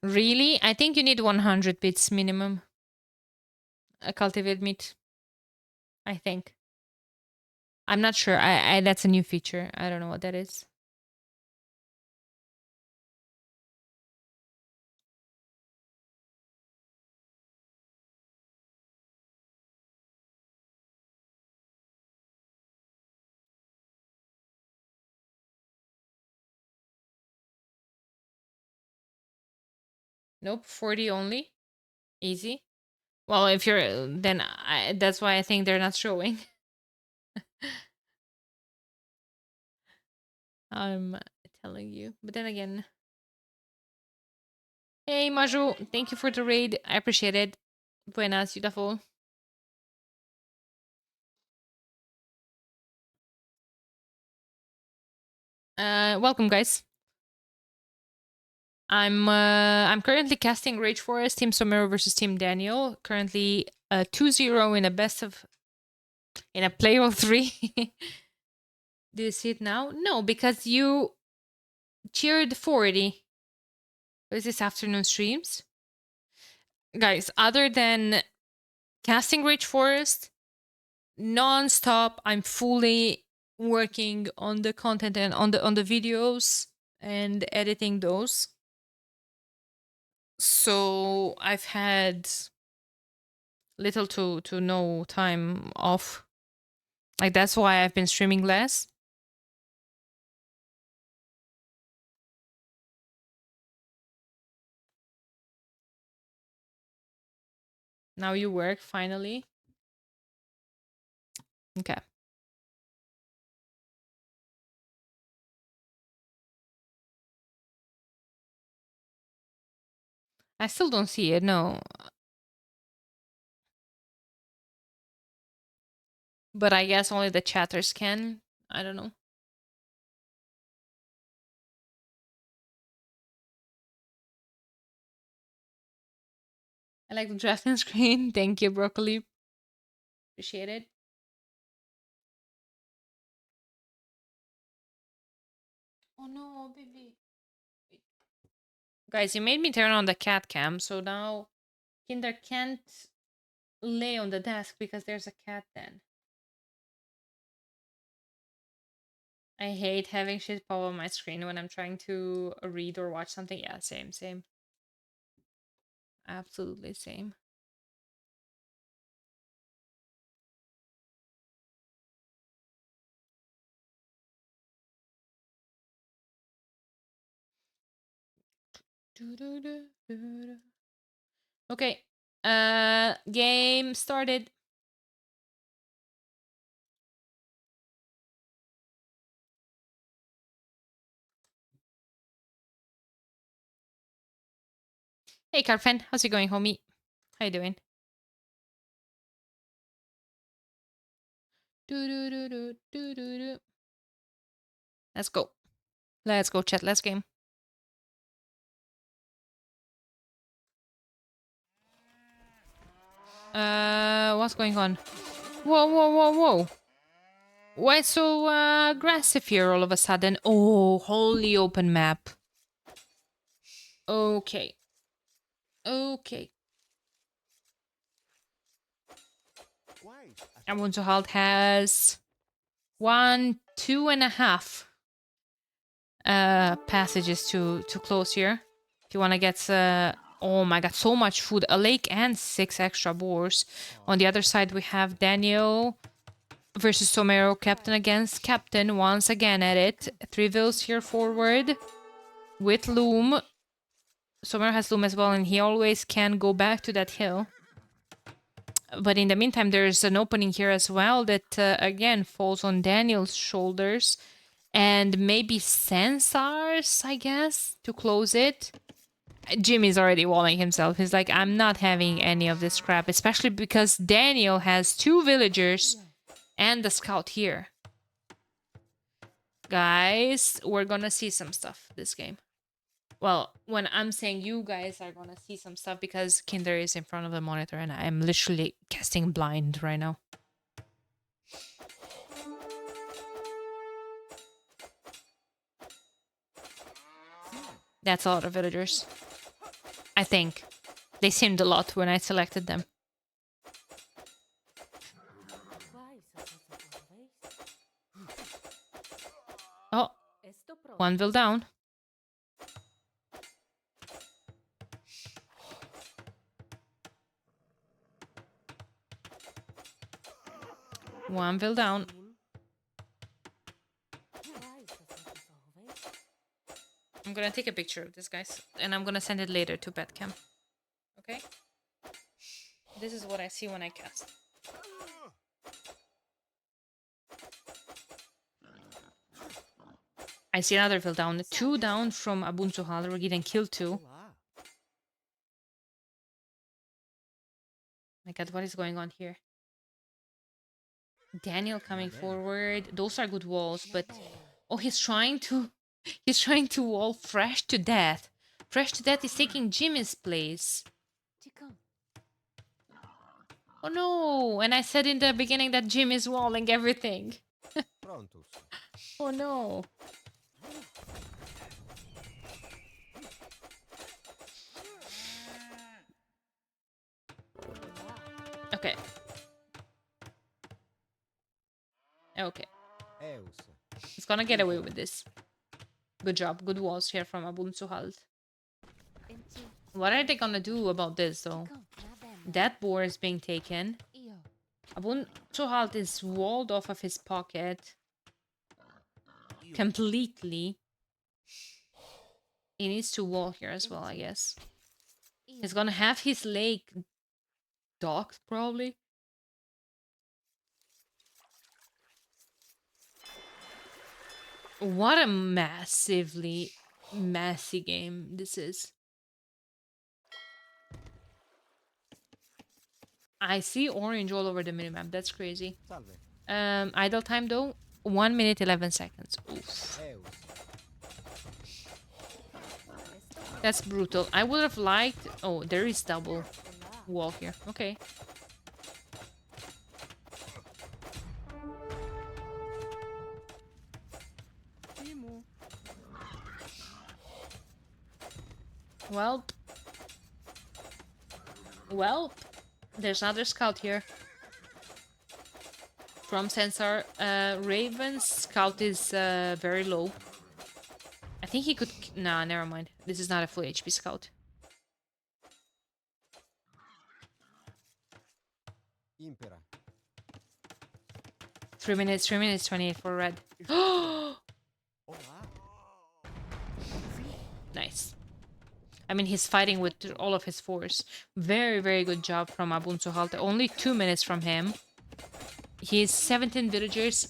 Speaker 1: Really? I think you need 100 bits minimum. A cultivated meat. I think. I'm not sure. I that's a new feature. I don't know what that is. Nope, 40 only. Easy. Well, if you're then that's why I think they're not showing. I'm telling you. But then again, hey Maju, thank you for the raid. I appreciate it. Buenas, beautiful. Welcome guys. I'm currently casting Rage Forest, Team Somero versus Team Daniel. Currently 2-0 in a best of in a play of 3. Do you see it now? No, because you cheered 40. What is this afternoon streams? Guys, other than casting Rage Forest, non-stop, I'm fully working on the content and on the videos and editing those. So I've had little to no time off. Like that's why I've been streaming less. Now you work finally. Okay. I still don't see it, no. But I guess only the chatters can. I don't know. I like the drafting screen. Thank you, Broccoli. Appreciate it. Oh no, baby. Guys, you made me turn on the cat cam, so now Kinder can't lay on the desk because there's a cat then. I hate having shit pop on my screen when I'm trying to read or watch something. Yeah, same. Absolutely same. Okay. Game started. Hey, Carfen. How's it going, homie? How you doing? Let's go. Let's go, chat. Let's game. What's going on? Whoa, whoa, whoa, whoa. Why so aggressive here all of a sudden? Oh, wholly open map. Okay. Okay. Abunzuhald has 1, 2.5 passages to close here. If you want to get oh my god, so much food, a lake and 6 extra boars. On the other side we have Daniel versus Somero, captain against captain, once again at it. 3 vills here forward with loom. Somero has loom as well, and he always can go back to that hill. But in the meantime, there's an opening here as well that, again, falls on Daniel's shoulders. And maybe Sensars, I guess, to close it. Jimmy's already walling himself. He's like, I'm not having any of this crap. Especially because Daniel has 2 villagers and the scout here. Guys, we're gonna see some stuff this game. Well, when I'm saying you guys are gonna see some stuff, because Kinder is in front of the monitor and I'm literally casting blind right now. That's a lot of villagers. I think. They seemed a lot when I selected them. Oh, 1 vill down. One vill down. I'm gonna take a picture of this, guys, and I'm gonna send it later to Betcam. Okay? This is what I see when I cast. I see another vill down. 2 down from Abunzuhal. We're getting killed too. My god, what is going on here? Daniel coming forward. Those are good walls, but... Oh, he's trying to... He's trying to wall Fresh to Death. Fresh to Death is taking Jimmy's place. Oh no! And I said in the beginning that Jim is walling everything. Oh no. Okay. Okay. He's gonna get away with this. Good job. Good walls here from Abunzuhald. What are they gonna do about this, though? That boar is being taken. Abunzuhald is walled off of his pocket. Completely. He needs to wall here as well, I guess. He's gonna have his lake docked, probably. What a massively messy game this is. I see orange all over the minimap. That's crazy. Idle time though, 1 minute 11 seconds. Oof. That's brutal. I would have liked... Oh, there is double wall here. Okay. Well, there's another scout here. From Sensor Raven's scout is very low. I think he could... Nah, never mind. This is not a full HP scout. Impera. 3 minutes 28 for red. Nice. I mean, he's fighting with all of his force. Very, very good job from Abun Suhalte. Only 2 minutes from him. He's 17 villagers,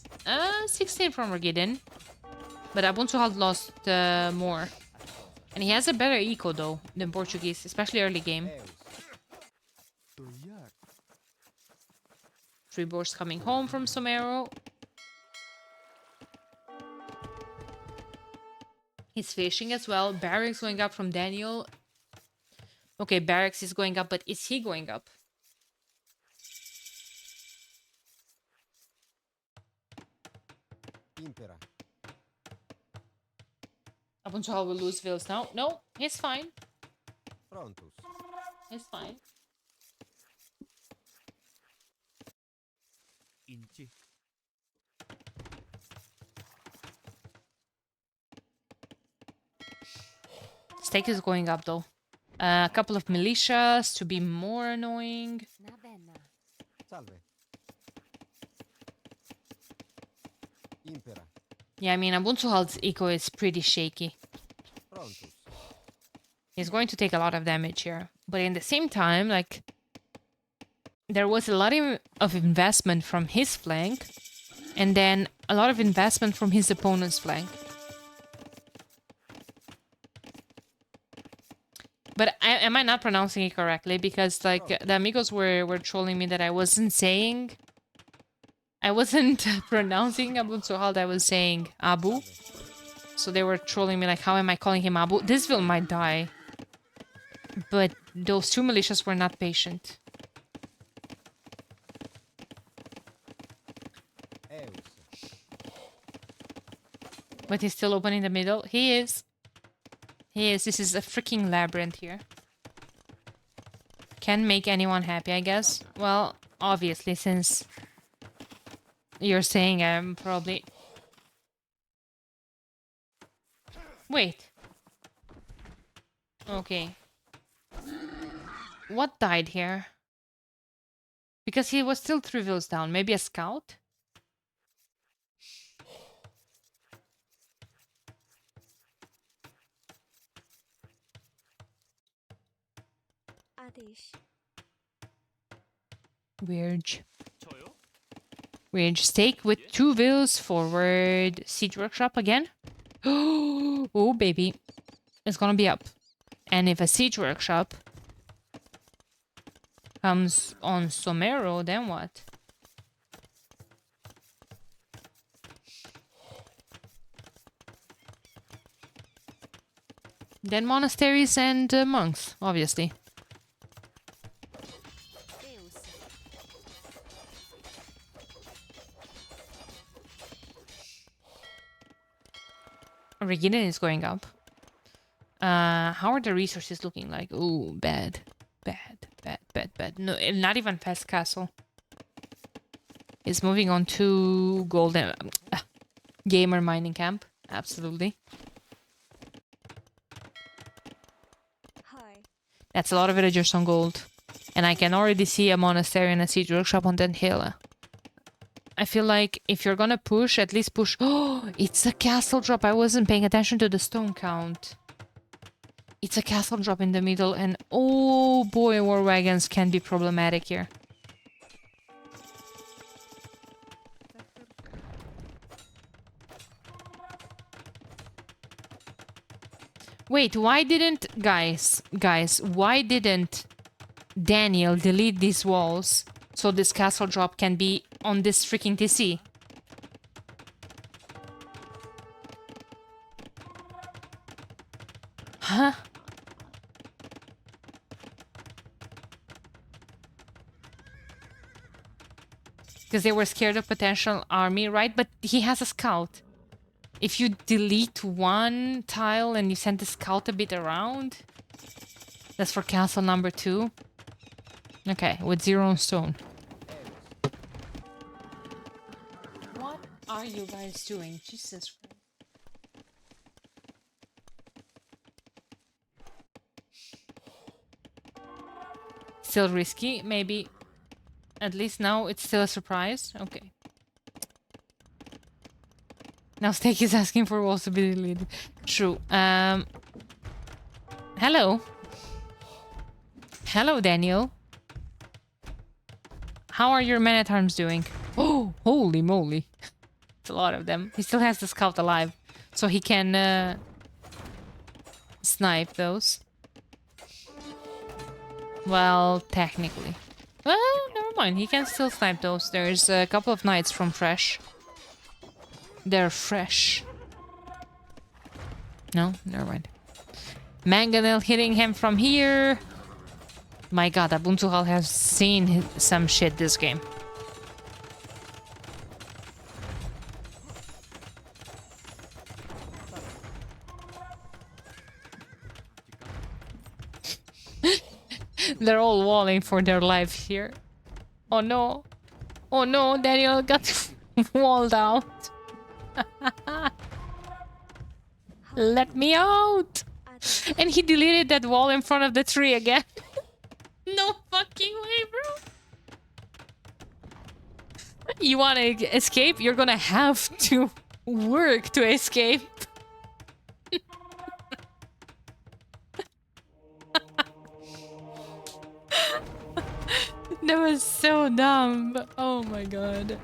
Speaker 1: 16 from Regiden. But Abun Suhalte lost more. And he has a better eco, though, than Portuguese, especially early game. Fribourg's coming home from Somero. He's fishing as well. Barracks going up from Daniel. Okay, Barracks is going up, but is he going up?
Speaker 2: Impera.
Speaker 1: Abunchal will lose Vils now. No, he's fine.
Speaker 2: Prontus.
Speaker 1: He's fine.
Speaker 3: Inci.
Speaker 1: Stake is going up though. A couple of militias to be more annoying.
Speaker 2: Salve. Impera.
Speaker 1: Yeah, I mean, Abunsuhal's eco is pretty shaky.
Speaker 2: Prontus.
Speaker 1: He's going to take a lot of damage here. But in the same time, like, there was a lot of investment from his flank, and then a lot of investment from his opponent's flank. But am I not pronouncing it correctly? Because, like, the amigos were trolling me that I wasn't pronouncing Abu Suhal, I was saying Abu. So they were trolling me like, how am I calling him Abu? This will might die. But those two militias were not patient. But he's still open in the middle. He is. He is. This is a freaking labyrinth here. Can make anyone happy, I guess. Well, obviously, since you're saying I'm probably... Wait. Okay. What died here? Because he was still 3 vills down. Maybe a scout? Weird. Weird. Stake with 2 vills forward. Siege workshop again? Oh, baby. It's gonna be up. And if a siege workshop comes on Somero, then what? Then monasteries and monks, obviously. Regina is going up. How are the resources looking like? Ooh, bad. Bad, bad, bad, bad. No, not even past castle. It's moving on to golden... gamer mining camp. Absolutely.
Speaker 4: Hi.
Speaker 1: That's a lot of villagers on gold. And I can already see a monastery and a siege workshop on that hill. I feel like if you're gonna push, at least push... Oh, it's a castle drop. I wasn't paying attention to the stone count. It's a castle drop in the middle, and oh boy, war wagons can be problematic here. Wait, why didn't... Guys, why didn't Daniel delete these walls so this castle drop can be on this freaking TC? Huh? Because they were scared of potential army, right? But he has a scout. If you delete one tile and you send the scout a bit around... That's for castle number 2. Okay, with 0 on stone. What are you guys doing? Jesus Christ. Still risky, maybe. At least now it's still a surprise. Okay. Now Stake is asking for walls to be deleted. True. Have Hello. Hello, Daniel. How are your men-at-arms doing? Oh, holy moly. It's a lot of them. He still has the scout alive, so he can snipe those. Well, technically. Well, never mind. He can still snipe those. There's a couple of knights from Fresh. They're fresh. No? Never mind. Mangonel hitting him from here. My god, Abuntuhal has seen some shit this game. They're all walling for their life here. Oh no. Oh no, Daniel got walled out. Let me out! And he deleted that wall in front of the tree again. No fucking way, bro. You wanna escape? You're gonna have to work to escape. That was so dumb. Oh my god.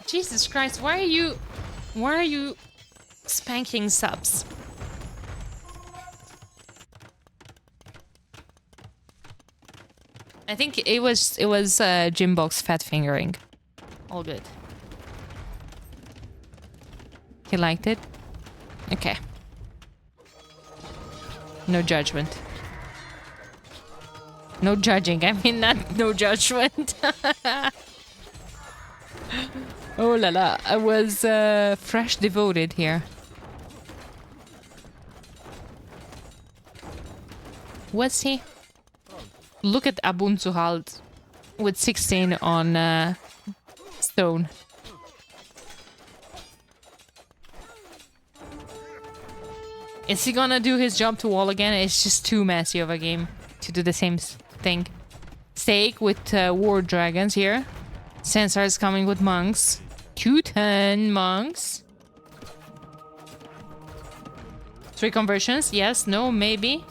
Speaker 1: Jesus Christ, why are you spanking subs? I think it was Jimbox fat fingering. All good. He liked it? Okay. No judgment. No judging. I mean, not no judgment. Oh la la. I was fresh devoted here. Was he? Look at Abunzuhald with 16 on stone. Is he gonna do his jump to wall again? It's just too messy of a game to do the same thing. Stake with war dragons here. Censar is coming with monks. 210 monks. 3 conversions. Yes, no, maybe.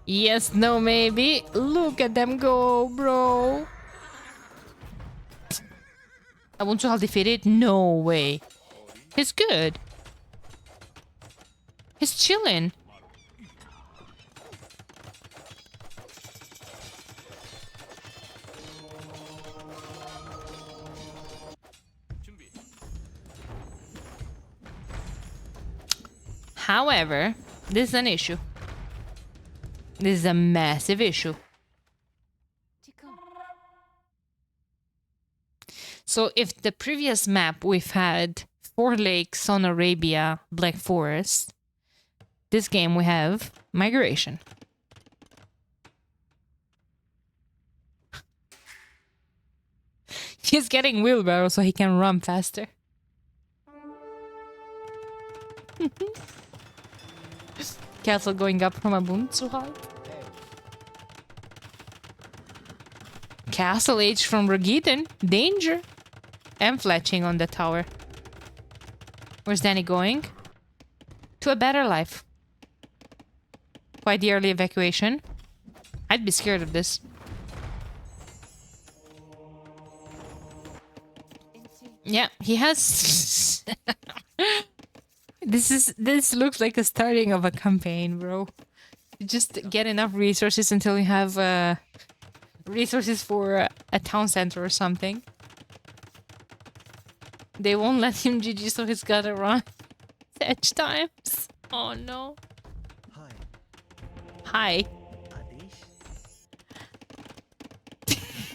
Speaker 1: Yes, no, maybe. Look at them go, bro. I want to have defeated? No way. He's good. He's chilling. However, this is an issue. This is a massive issue. So if the previous map we've had 4 lakes on Arabia, Black Forest, this game we have migration. He's getting wheelbarrow so he can run faster. Castle going up from Abunzuhal. Castle Age from Ragiden. Danger. And fletching on the tower. Where's Danny going? To a better life. Quite the early evacuation. I'd be scared of this. Yeah, he has... This looks like a starting of a campaign, bro. You just get enough resources until you have resources for a town center or something. They won't let him GG, so he's gotta run. Edge times. Oh no. Hi.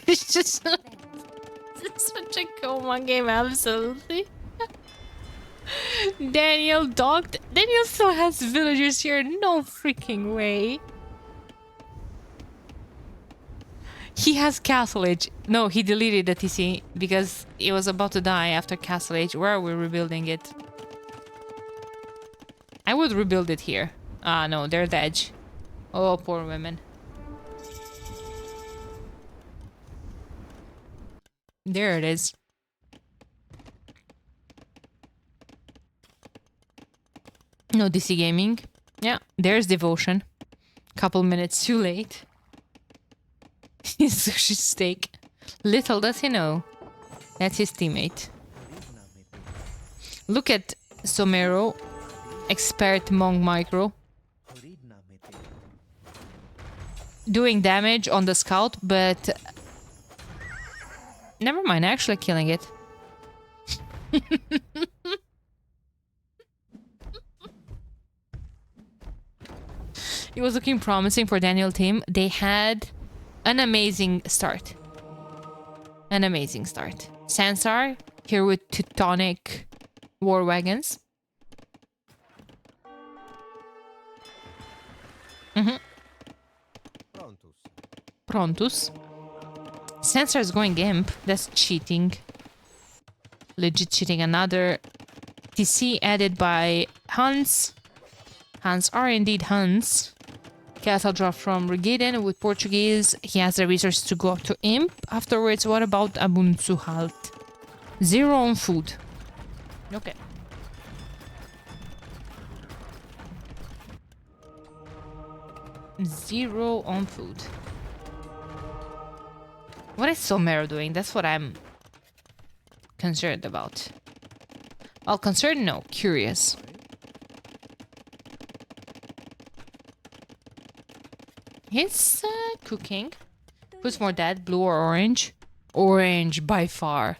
Speaker 1: It's just it's such a coma game, absolutely. Daniel docked. Daniel still has villagers here. No freaking way. He has Castle Age. No, he deleted the TC because it was about to die after Castle Age. Where are we rebuilding it? I would rebuild it here. Ah, no, they're the edge. Oh, poor women. There it is. No DC Gaming. Yeah, there's Devotion. Couple minutes too late. His sushi steak. Little does he know. That's his teammate. Look at Somero. Expert Monk Micro. Doing damage on the scout, but... Never mind, actually killing it. It was looking promising for Daniel team. They had an amazing start. An amazing start. Sansar here with Teutonic war wagons. Prontus. Sansar is going Imp. That's cheating. Legit cheating. Another TC added by Hans. Hans are indeed Hans. Castle drop from Regaden with Portuguese. He has the resources to go up to Imp. Afterwards, what about Abunzu Halt? 0 on food. Okay. Zero on food. What is Somero doing? That's what I'm concerned about. Well, concerned? No. Curious. He's cooking. Who's more dead? Blue or orange? Orange, by far.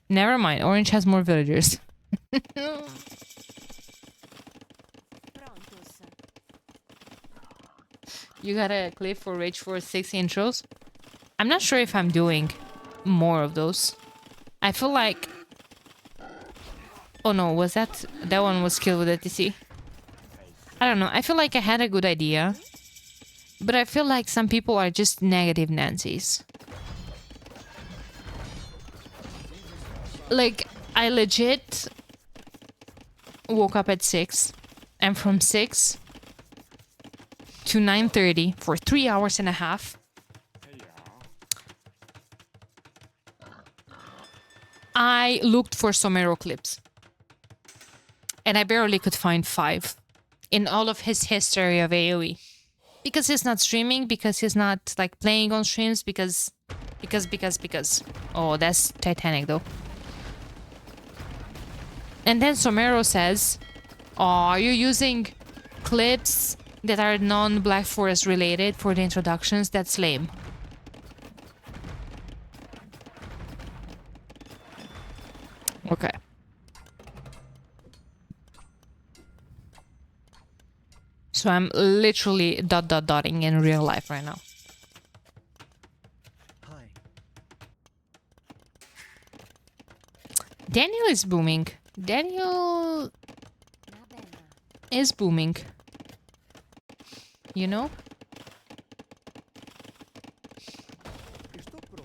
Speaker 1: Never mind. Orange has more villagers. You got a clip for Rage for 6 intros? I'm not sure if I'm doing more of those. I feel like... Oh no, was that... That one was killed with a TC. I don't know. I feel like I had a good idea. But I feel like some people are just negative Nancy's. Like, I legit woke up at 6. And from 6 to 9:30 for 3 hours and a half. I looked for Somero clips. And I barely could find 5 in all of his history of AoE. Because he's not streaming, because he's not like playing on streams, because. Oh, that's Titanic though. And then Somero says, "Oh, are you using clips that are non-Black Forest related for the introductions? That's lame." Okay. So I'm literally dotting in real life right now.
Speaker 2: Hi.
Speaker 1: Daniel is booming. Daniel is booming. You know?
Speaker 2: Estou pronto.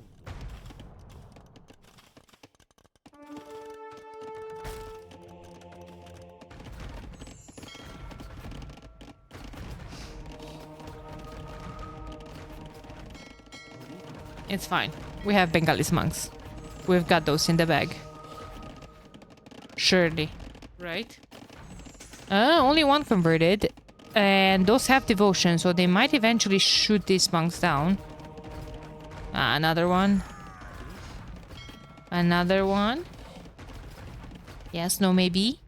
Speaker 1: It's fine. We have Bengalis monks. We've got those in the bag. Surely. Right? Only one converted. And those have devotion, so they might eventually shoot these monks down. Another one. Another one. Yes, no, maybe.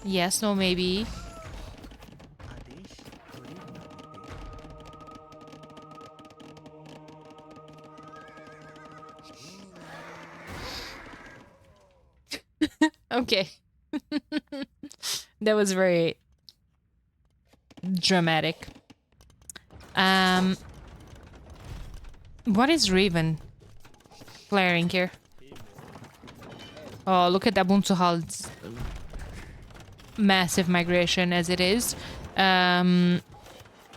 Speaker 1: Yes, no, maybe. Okay. That was very dramatic. What is Raven flaring here? Oh, look at Ubuntu Hull's massive migration as it is.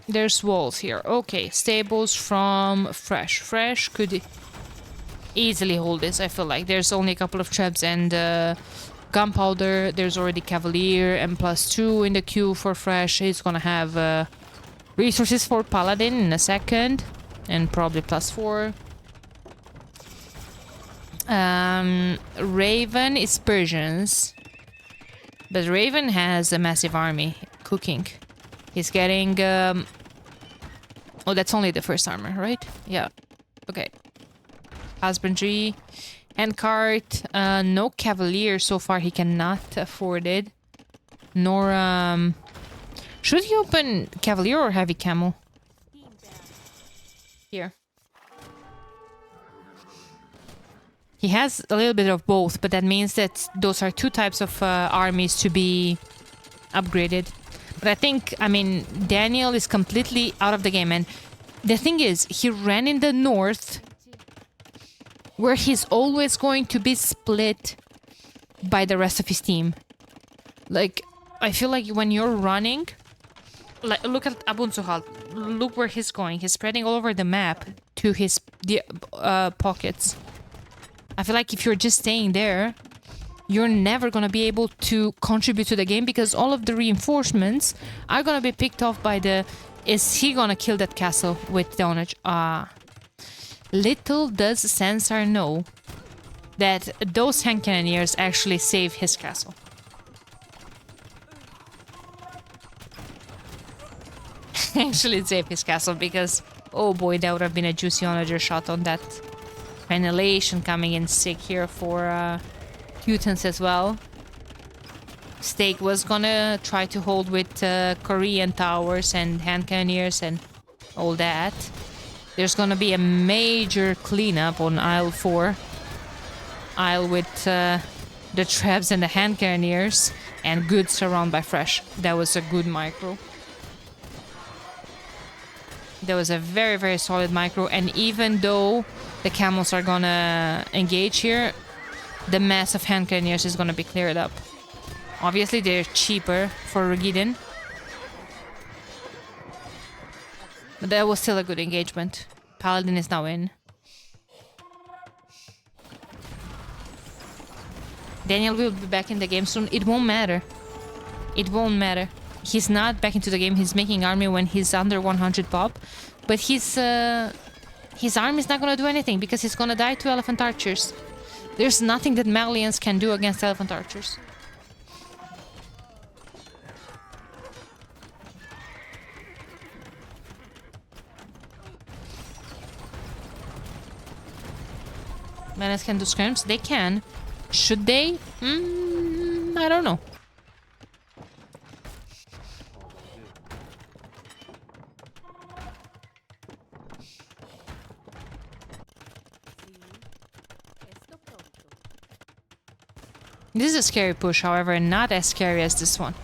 Speaker 1: There's walls here. Okay, stables from Fresh. Fresh could easily hold this, I feel like. There's only a couple of traps and gunpowder. There's already Cavalier and +2 in the queue for Fresh. He's gonna have resources for Paladin in a second. And probably +4. Raven is Persians. But Raven has a massive army cooking. He's getting... Oh, that's only the first armor, right? Yeah. Okay. Husbandry. Handcart. No Cavalier so far. He cannot afford it. Nor... Should he open Cavalier or Heavy Camel? Here. He has a little bit of both, but that means that those are two types of armies to be upgraded. But I think, I mean, Daniel is completely out of the game. And the thing is, he ran in the north, where he's always going to be split by the rest of his team. Like, I feel like when you're running... Like, look at Abunzuhal. Look where he's going. He's spreading all over the map to his pockets. I feel like if you're just staying there, you're never gonna be able to contribute to the game because all of the reinforcements are gonna be picked off by the... Is he gonna kill that castle with tonnage? Little does Sansar know that those hand cannoneers actually save his castle. Actually save his castle because, oh boy, that would have been a juicy onager shot on that. Annihilation coming in sick here for Teutons as well. Stake was gonna try to hold with Korean towers and hand cannoneers and all that. There's gonna be a major cleanup on Isle 4. Isle with the traps and the hand cannoneers and good surround by fresh. That was a good micro. That was a very, very solid micro, and even though the camels are gonna engage here, the mass of hand cannoneers is gonna be cleared up. Obviously, they're cheaper for Regiden. But that was still a good engagement. Paladin is now in. Daniel will be back in the game soon. It won't matter. It won't matter. He's not back into the game. He's making army when he's under 100 pop. But his army is not going to do anything because he's going to die to elephant archers. There's nothing that Malians can do against elephant archers. Malians can do skirms? They can. Should they? I don't know. This is a scary push, however, not as scary as this one.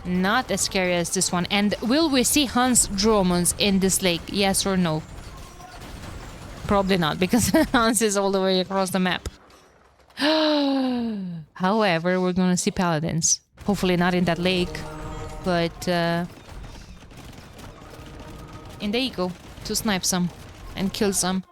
Speaker 1: Not as scary as this one. And will we see Hans Dromons in this lake? Yes or no? Probably not, because Hans is all the way across the map. However, we're gonna see paladins. Hopefully not in that lake, but in the eagle to snipe some and kill some.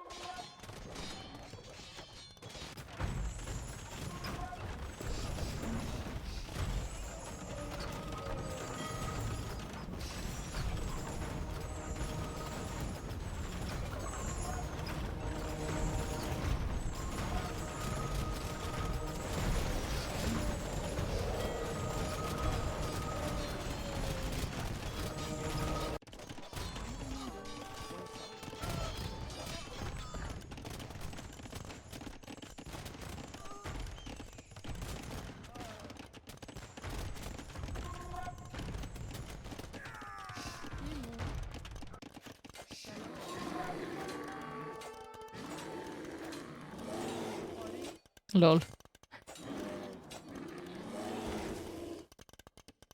Speaker 1: Lol.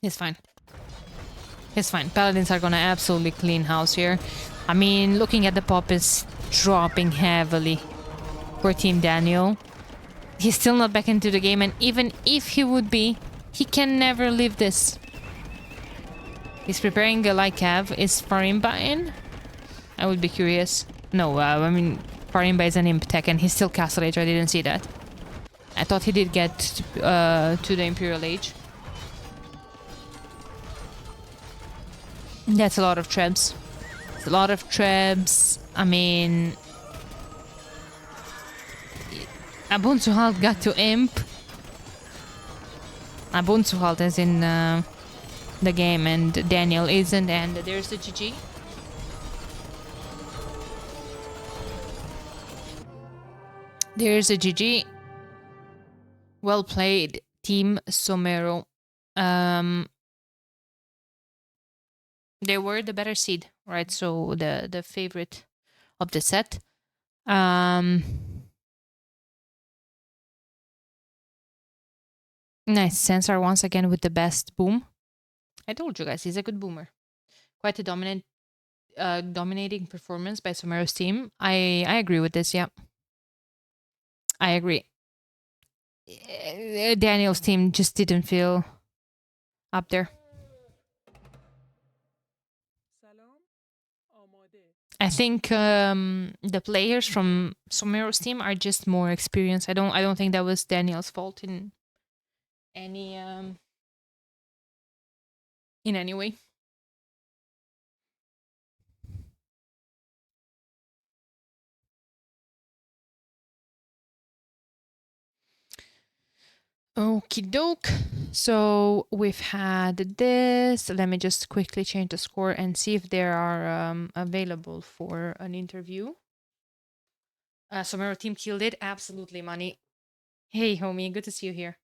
Speaker 1: He's fine. He's fine. Paladins are gonna absolutely clean house here. I mean, looking at the pop is dropping heavily for Team Daniel. He's still not back into the game, and even if he would be, he can never leave this. He's preparing a light cav. Is Farimba in? I would be curious. No, I mean, Farimba is an imp tech, and he's still Castle Age. I didn't see that. I thought he did get to the Imperial Age. That's a lot of trebs. It's a lot of trebs. I mean... Abunzuhalt got to Imp. Abunzuhalt is in the game and Daniel isn't, and there's the GG. There's a GG. Well played, Team Somero. They were the better seed, right? So the favorite of the set. Nice. Sensor once again with the best boom. I told you guys, he's a good boomer. Quite a dominating performance by Somero's team. I agree with this, yeah. I agree. Daniel's team just didn't feel up there.
Speaker 2: سلام آماده.
Speaker 1: I think the players from Somero's team are just more experienced. I don't think that was Daniel's fault in any way. Okie doke. So we've had this. Let me just quickly change the score and see if they are available for an interview. Somero team killed it. Absolutely, money. Hey, homie, good to see you here.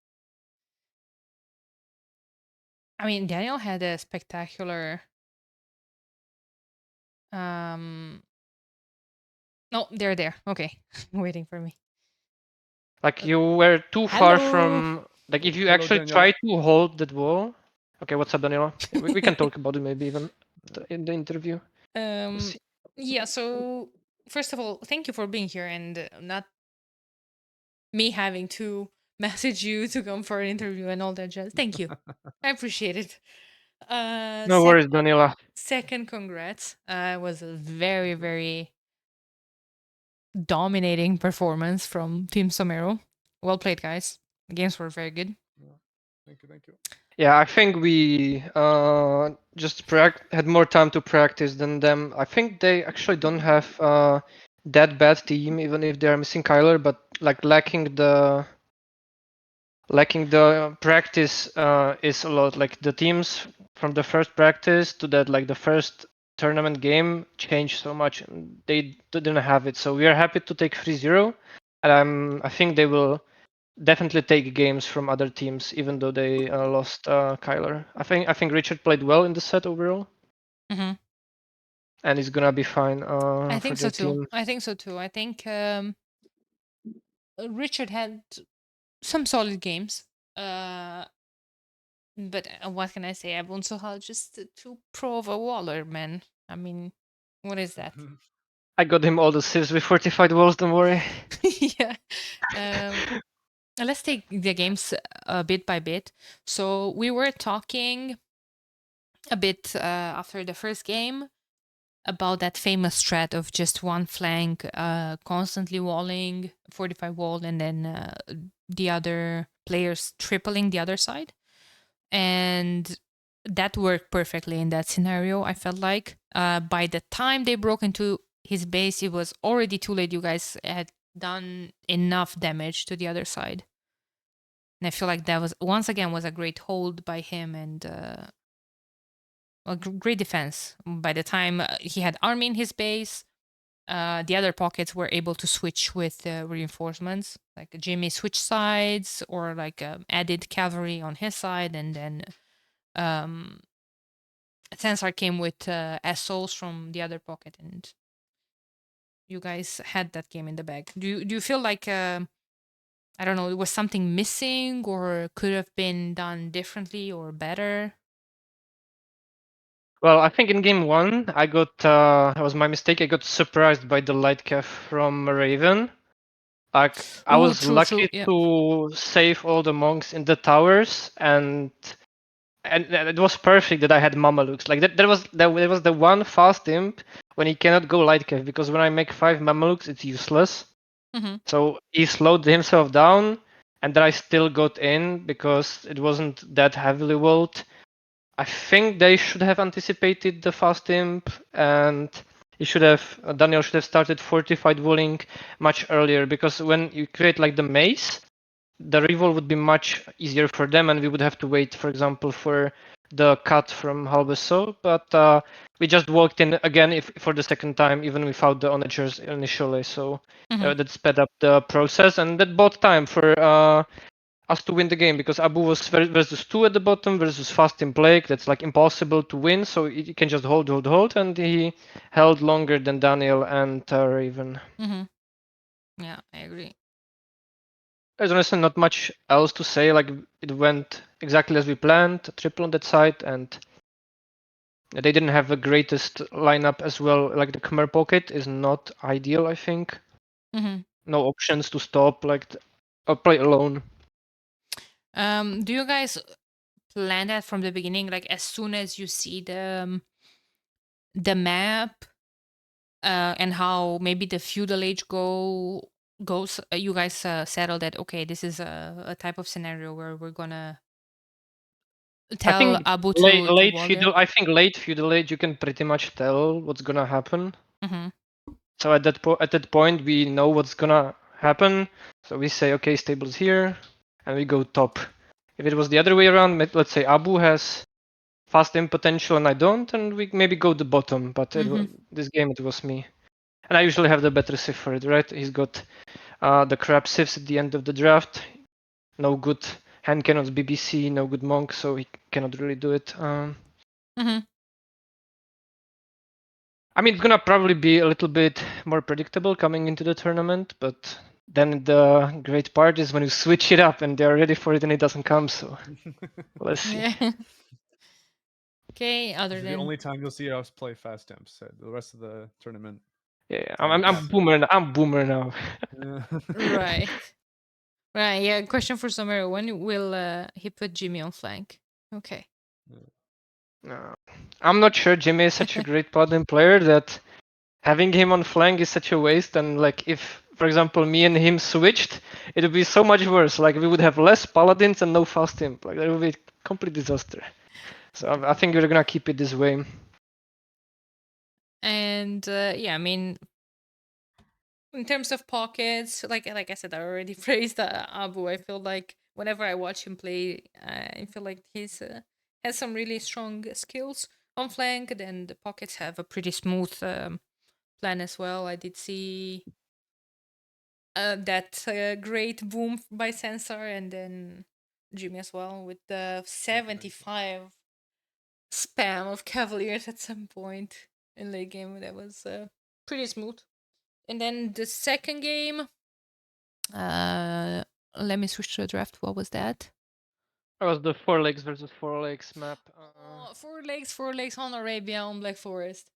Speaker 1: I mean, Daniel had a spectacular. No, they're there. Okay, waiting for me.
Speaker 3: Like you were too far
Speaker 1: Hello.
Speaker 3: from. Like if you
Speaker 2: Hello,
Speaker 3: actually
Speaker 2: Daniela.
Speaker 3: try to hold that wall. Okay, what's up, Daniela? We can talk about it maybe even in the interview. We'll see.
Speaker 1: Yeah. So first of all, thank you for being here and not me having to message you to come for an interview and all that jazz. Thank you. I appreciate it.
Speaker 3: No worries, Daniela.
Speaker 1: Second, congrats. It was a very, very dominating performance from Team Somero. Well played, guys. The games were very good.
Speaker 2: Thank you, thank you.
Speaker 3: Yeah, I think we just had more time to practice than them. I think they actually don't have that bad team, even if they are missing Kyler, but like lacking the practice is a lot. Like the teams from the first practice to that, like the first tournament game changed so much. And they didn't have it, so we are happy to take 3-0, and I think they will definitely take games from other teams, even though they lost Kyler. I think Richard played well in the set overall,
Speaker 1: Mm-hmm.
Speaker 3: and he's gonna be fine
Speaker 1: I
Speaker 3: for
Speaker 1: think so
Speaker 3: the
Speaker 1: too.
Speaker 3: team.
Speaker 1: I think so too. I think Richard had some solid games. But what can I say? Abunsohal just too pro of a waller, man. I mean, what is that?
Speaker 3: I got him all the civs with fortified walls. Don't worry.
Speaker 1: Yeah. Let's take the games bit by bit. So we were talking a bit after the first game about that famous strat of just one flank constantly walling, 45 wall, and then the other players tripling the other side. And that worked perfectly in that scenario, I felt like. By the time they broke into his base, it was already too late. You guys had done enough damage to the other side. And I feel like that was, once again, was a great hold by him and a great defense. By the time he had army in his base, the other pockets were able to switch with reinforcements. Like Jimmy switched sides or like added cavalry on his side, and then Sensor came with SOs from the other pocket, and you guys had that game in the bag. Do you feel like I don't know, it was something missing or could have been done differently or better?
Speaker 3: Well, I think in game one, I got it was my mistake. I got surprised by the light cav from Raven. Like I
Speaker 1: Oh,
Speaker 3: was
Speaker 1: true.
Speaker 3: lucky
Speaker 1: Yeah.
Speaker 3: to save all the monks in the towers, and it was perfect that I had Mamalukes. Like that was the one fast imp when he cannot go light cav, because when I make 5 Mamalukes, it's useless.
Speaker 1: Mm-hmm.
Speaker 3: So he slowed himself down, and then I still got in because it wasn't that heavily walled. I think they should have anticipated the fast imp, and Daniel should have started fortified walling much earlier, because when you create like the maze, the reroll would be much easier for them, and we would have to wait, for example, for the cut from Halbeso. But we just walked in again for the second time, even without the onagers initially. So that sped up the process, and that bought time for us to win the game, because Abu was versus 2 at the bottom versus fast in Blake. That's like impossible to win, so you can just hold, and he held longer than Daniel and Raven.
Speaker 1: Yeah, I agree.
Speaker 3: There's honestly not much else to say. Like, it went exactly as we planned, triple on that side, and they didn't have the greatest lineup as well. Like, the Khmer pocket is not ideal, I think. No options to stop, like, or play alone.
Speaker 1: Do you guys plan that from the beginning? Like, as soon as you see the map, and how maybe the feudal age goes, you guys settle that, okay, this is a type of scenario where we're gonna
Speaker 3: I
Speaker 1: tell
Speaker 3: think
Speaker 1: Abu to
Speaker 3: late
Speaker 1: wall
Speaker 3: feudal.
Speaker 1: there.
Speaker 3: I think late feudal age, you can pretty much tell what's gonna happen.
Speaker 1: Mm-hmm.
Speaker 3: So at that point, we know what's gonna happen. So we say, okay, stables here, and we go top. If it was the other way around, let's say Abu has fast in potential and I don't, and we maybe go the bottom. But this game it was me, and I usually have the better civ for it, right? He's got the crap civs at the end of the draft. No good hand cannons BBC, no good monk, so he cannot really do it. I mean, it's gonna probably be a little bit more predictable coming into the tournament, but then the great part is when you switch it up and they're ready for it and it doesn't come. So let's see.
Speaker 1: Yeah. Okay. Other
Speaker 2: This is the
Speaker 1: than
Speaker 2: only time you'll see us play fast imps. The rest of the tournament.
Speaker 3: Yeah,
Speaker 2: Gonna be
Speaker 3: I'm
Speaker 2: captain.
Speaker 3: boomer. I'm boomer now.
Speaker 2: Yeah.
Speaker 1: right, right. Yeah. Question for Somero: when will he put Jimmy on flank? Okay.
Speaker 3: No, I'm not sure. Jimmy is such a great paladin player that having him on flank is such a waste. And like, if, for example, me and him switched, it would be so much worse. Like, we would have less paladins and no fast imp. Like, that would be a complete disaster. So I think we're gonna keep it this way.
Speaker 1: And yeah, I mean, in terms of pockets, like I said, I already praised Abu. I feel like whenever I watch him play, I feel like he's has some really strong skills on flank. Then the pockets have a pretty smooth plan as well. I did see that great boom by Sensor, and then Jimmy as well with the 75 spam of Cavaliers at some point in late game. That was pretty smooth. And then the second game, let me switch to a draft. What was that?
Speaker 3: That was the 4 legs versus 4 legs map.
Speaker 1: Oh, 4 legs on Arabia on Black Forest.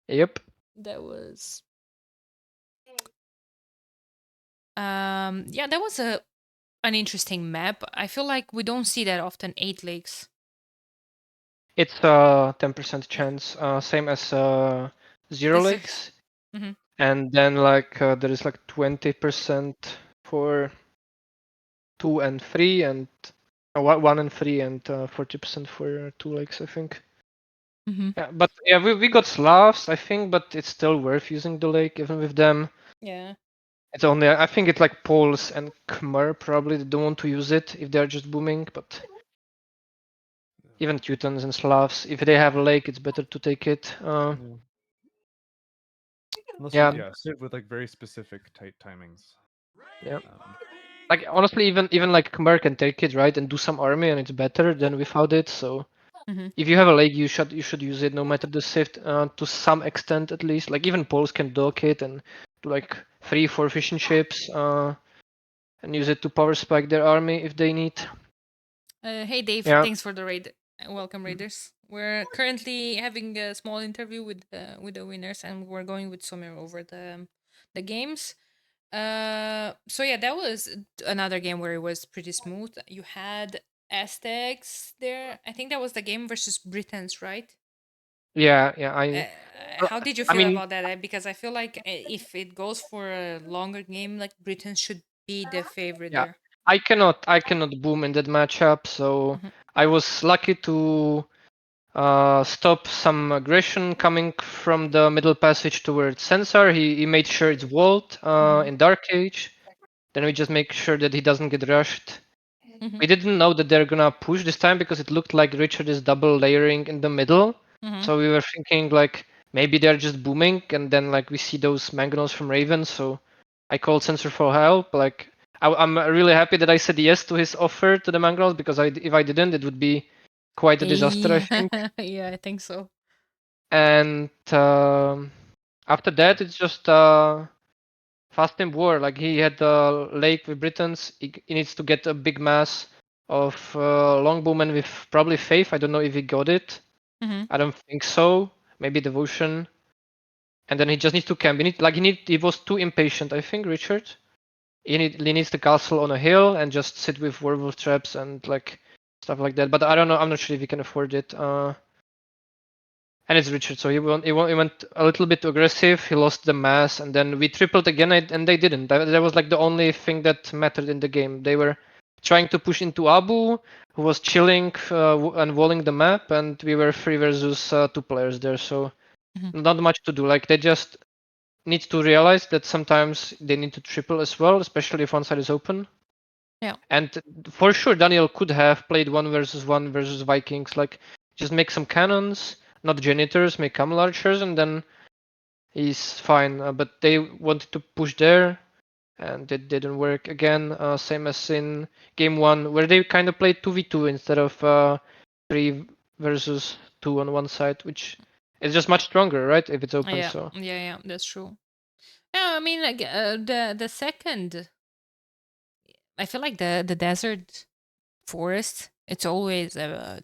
Speaker 3: Yep.
Speaker 1: That was yeah, that was an interesting map. I feel like we don't see that often, 8 legs.
Speaker 3: It's a 10%
Speaker 1: Yeah.
Speaker 3: chance, same as 0
Speaker 1: This
Speaker 3: legs.
Speaker 1: is
Speaker 3: And then like there is like 20% for 2 and 3, and 1 and 3, and 40% for 2 legs, I think. Yeah, but yeah, we got Slavs, I think, but it's still worth using the lake even with them.
Speaker 1: yeah.
Speaker 3: It's only, I think it's like Poles and Khmer probably don't want to use it if they're just booming, but even Teutons and Slavs, if they have a lake, it's better to take it.
Speaker 2: Yeah. Unless
Speaker 3: Yeah.
Speaker 2: you sit with like very specific tight timings.
Speaker 3: Yeah. Like honestly, even like Khmer can take it, right, and do some army, and it's better than without it. So if you have a lake, you should use it no matter the shift, to some extent at least. Like even Poles can dock it and do like 3-4 fishing ships, and use it to power spike their army if they need.
Speaker 1: Hey Dave,
Speaker 3: Yeah.
Speaker 1: thanks for the raid. Welcome raiders. We're currently having a small interview with the winners, and we're going with Somero over the games. So yeah, that was another game where it was pretty smooth. You had Aztecs there. I think that was the game versus Britons, right?
Speaker 3: Yeah.
Speaker 1: How did you
Speaker 3: I
Speaker 1: feel
Speaker 3: mean,
Speaker 1: about that? Because I feel like if it goes for a longer game, like Britons should be the favorite
Speaker 3: yeah,
Speaker 1: there.
Speaker 3: I cannot boom in that matchup. So I was lucky to stop some aggression coming from the middle passage towards Sensor. He made sure it's walled in Dark Age. Then we just make sure that he doesn't get rushed.
Speaker 1: Mhm.
Speaker 3: We didn't know that they're gonna push this time because it looked like Richard is double layering in the middle. So we were thinking like maybe they're just booming, and then like we see those mangonels from Raven. So I called Sensor for help. Like I'm really happy that I said yes to his offer to the mangonels because if I didn't, it would be quite a disaster, I think.
Speaker 1: Yeah, I think so.
Speaker 3: And after that, it's just fast and war. Like he had the lake with Britons. He needs to get a big mass of longbowmen with probably faith. I don't know if he got it.
Speaker 1: Mhm.
Speaker 3: I don't think so. Maybe devotion. And then he just needs to camp. He was too impatient. I think Richard. He needs the castle on a hill and just sit with werewolf traps and like stuff like that. But I don't know. I'm not sure if he can afford it. And it's Richard, so he went a little bit too aggressive. He lost the mass, and then we tripled again, and they didn't. That was like the only thing that mattered in the game. They were trying to push into Abu, who was chilling and walling the map, and we were 3 versus 2 players there, so not much to do. Like they just need to realize that sometimes they need to triple as well, especially if one side is open.
Speaker 1: Yeah.
Speaker 3: And for sure, Daniel could have played 1 versus Vikings. Like just make some cannons, not janitors, make camel archers, and then he's fine. But they wanted to push there, and it didn't work again. Same as in game 1, where they kind of played 2v2 instead of 3 versus 2 on one side, which is just much stronger, right? If it's open,
Speaker 1: Yeah,
Speaker 3: so.
Speaker 1: yeah, that's true. Yeah, I mean, like the second, I feel like the desert forest, it's always a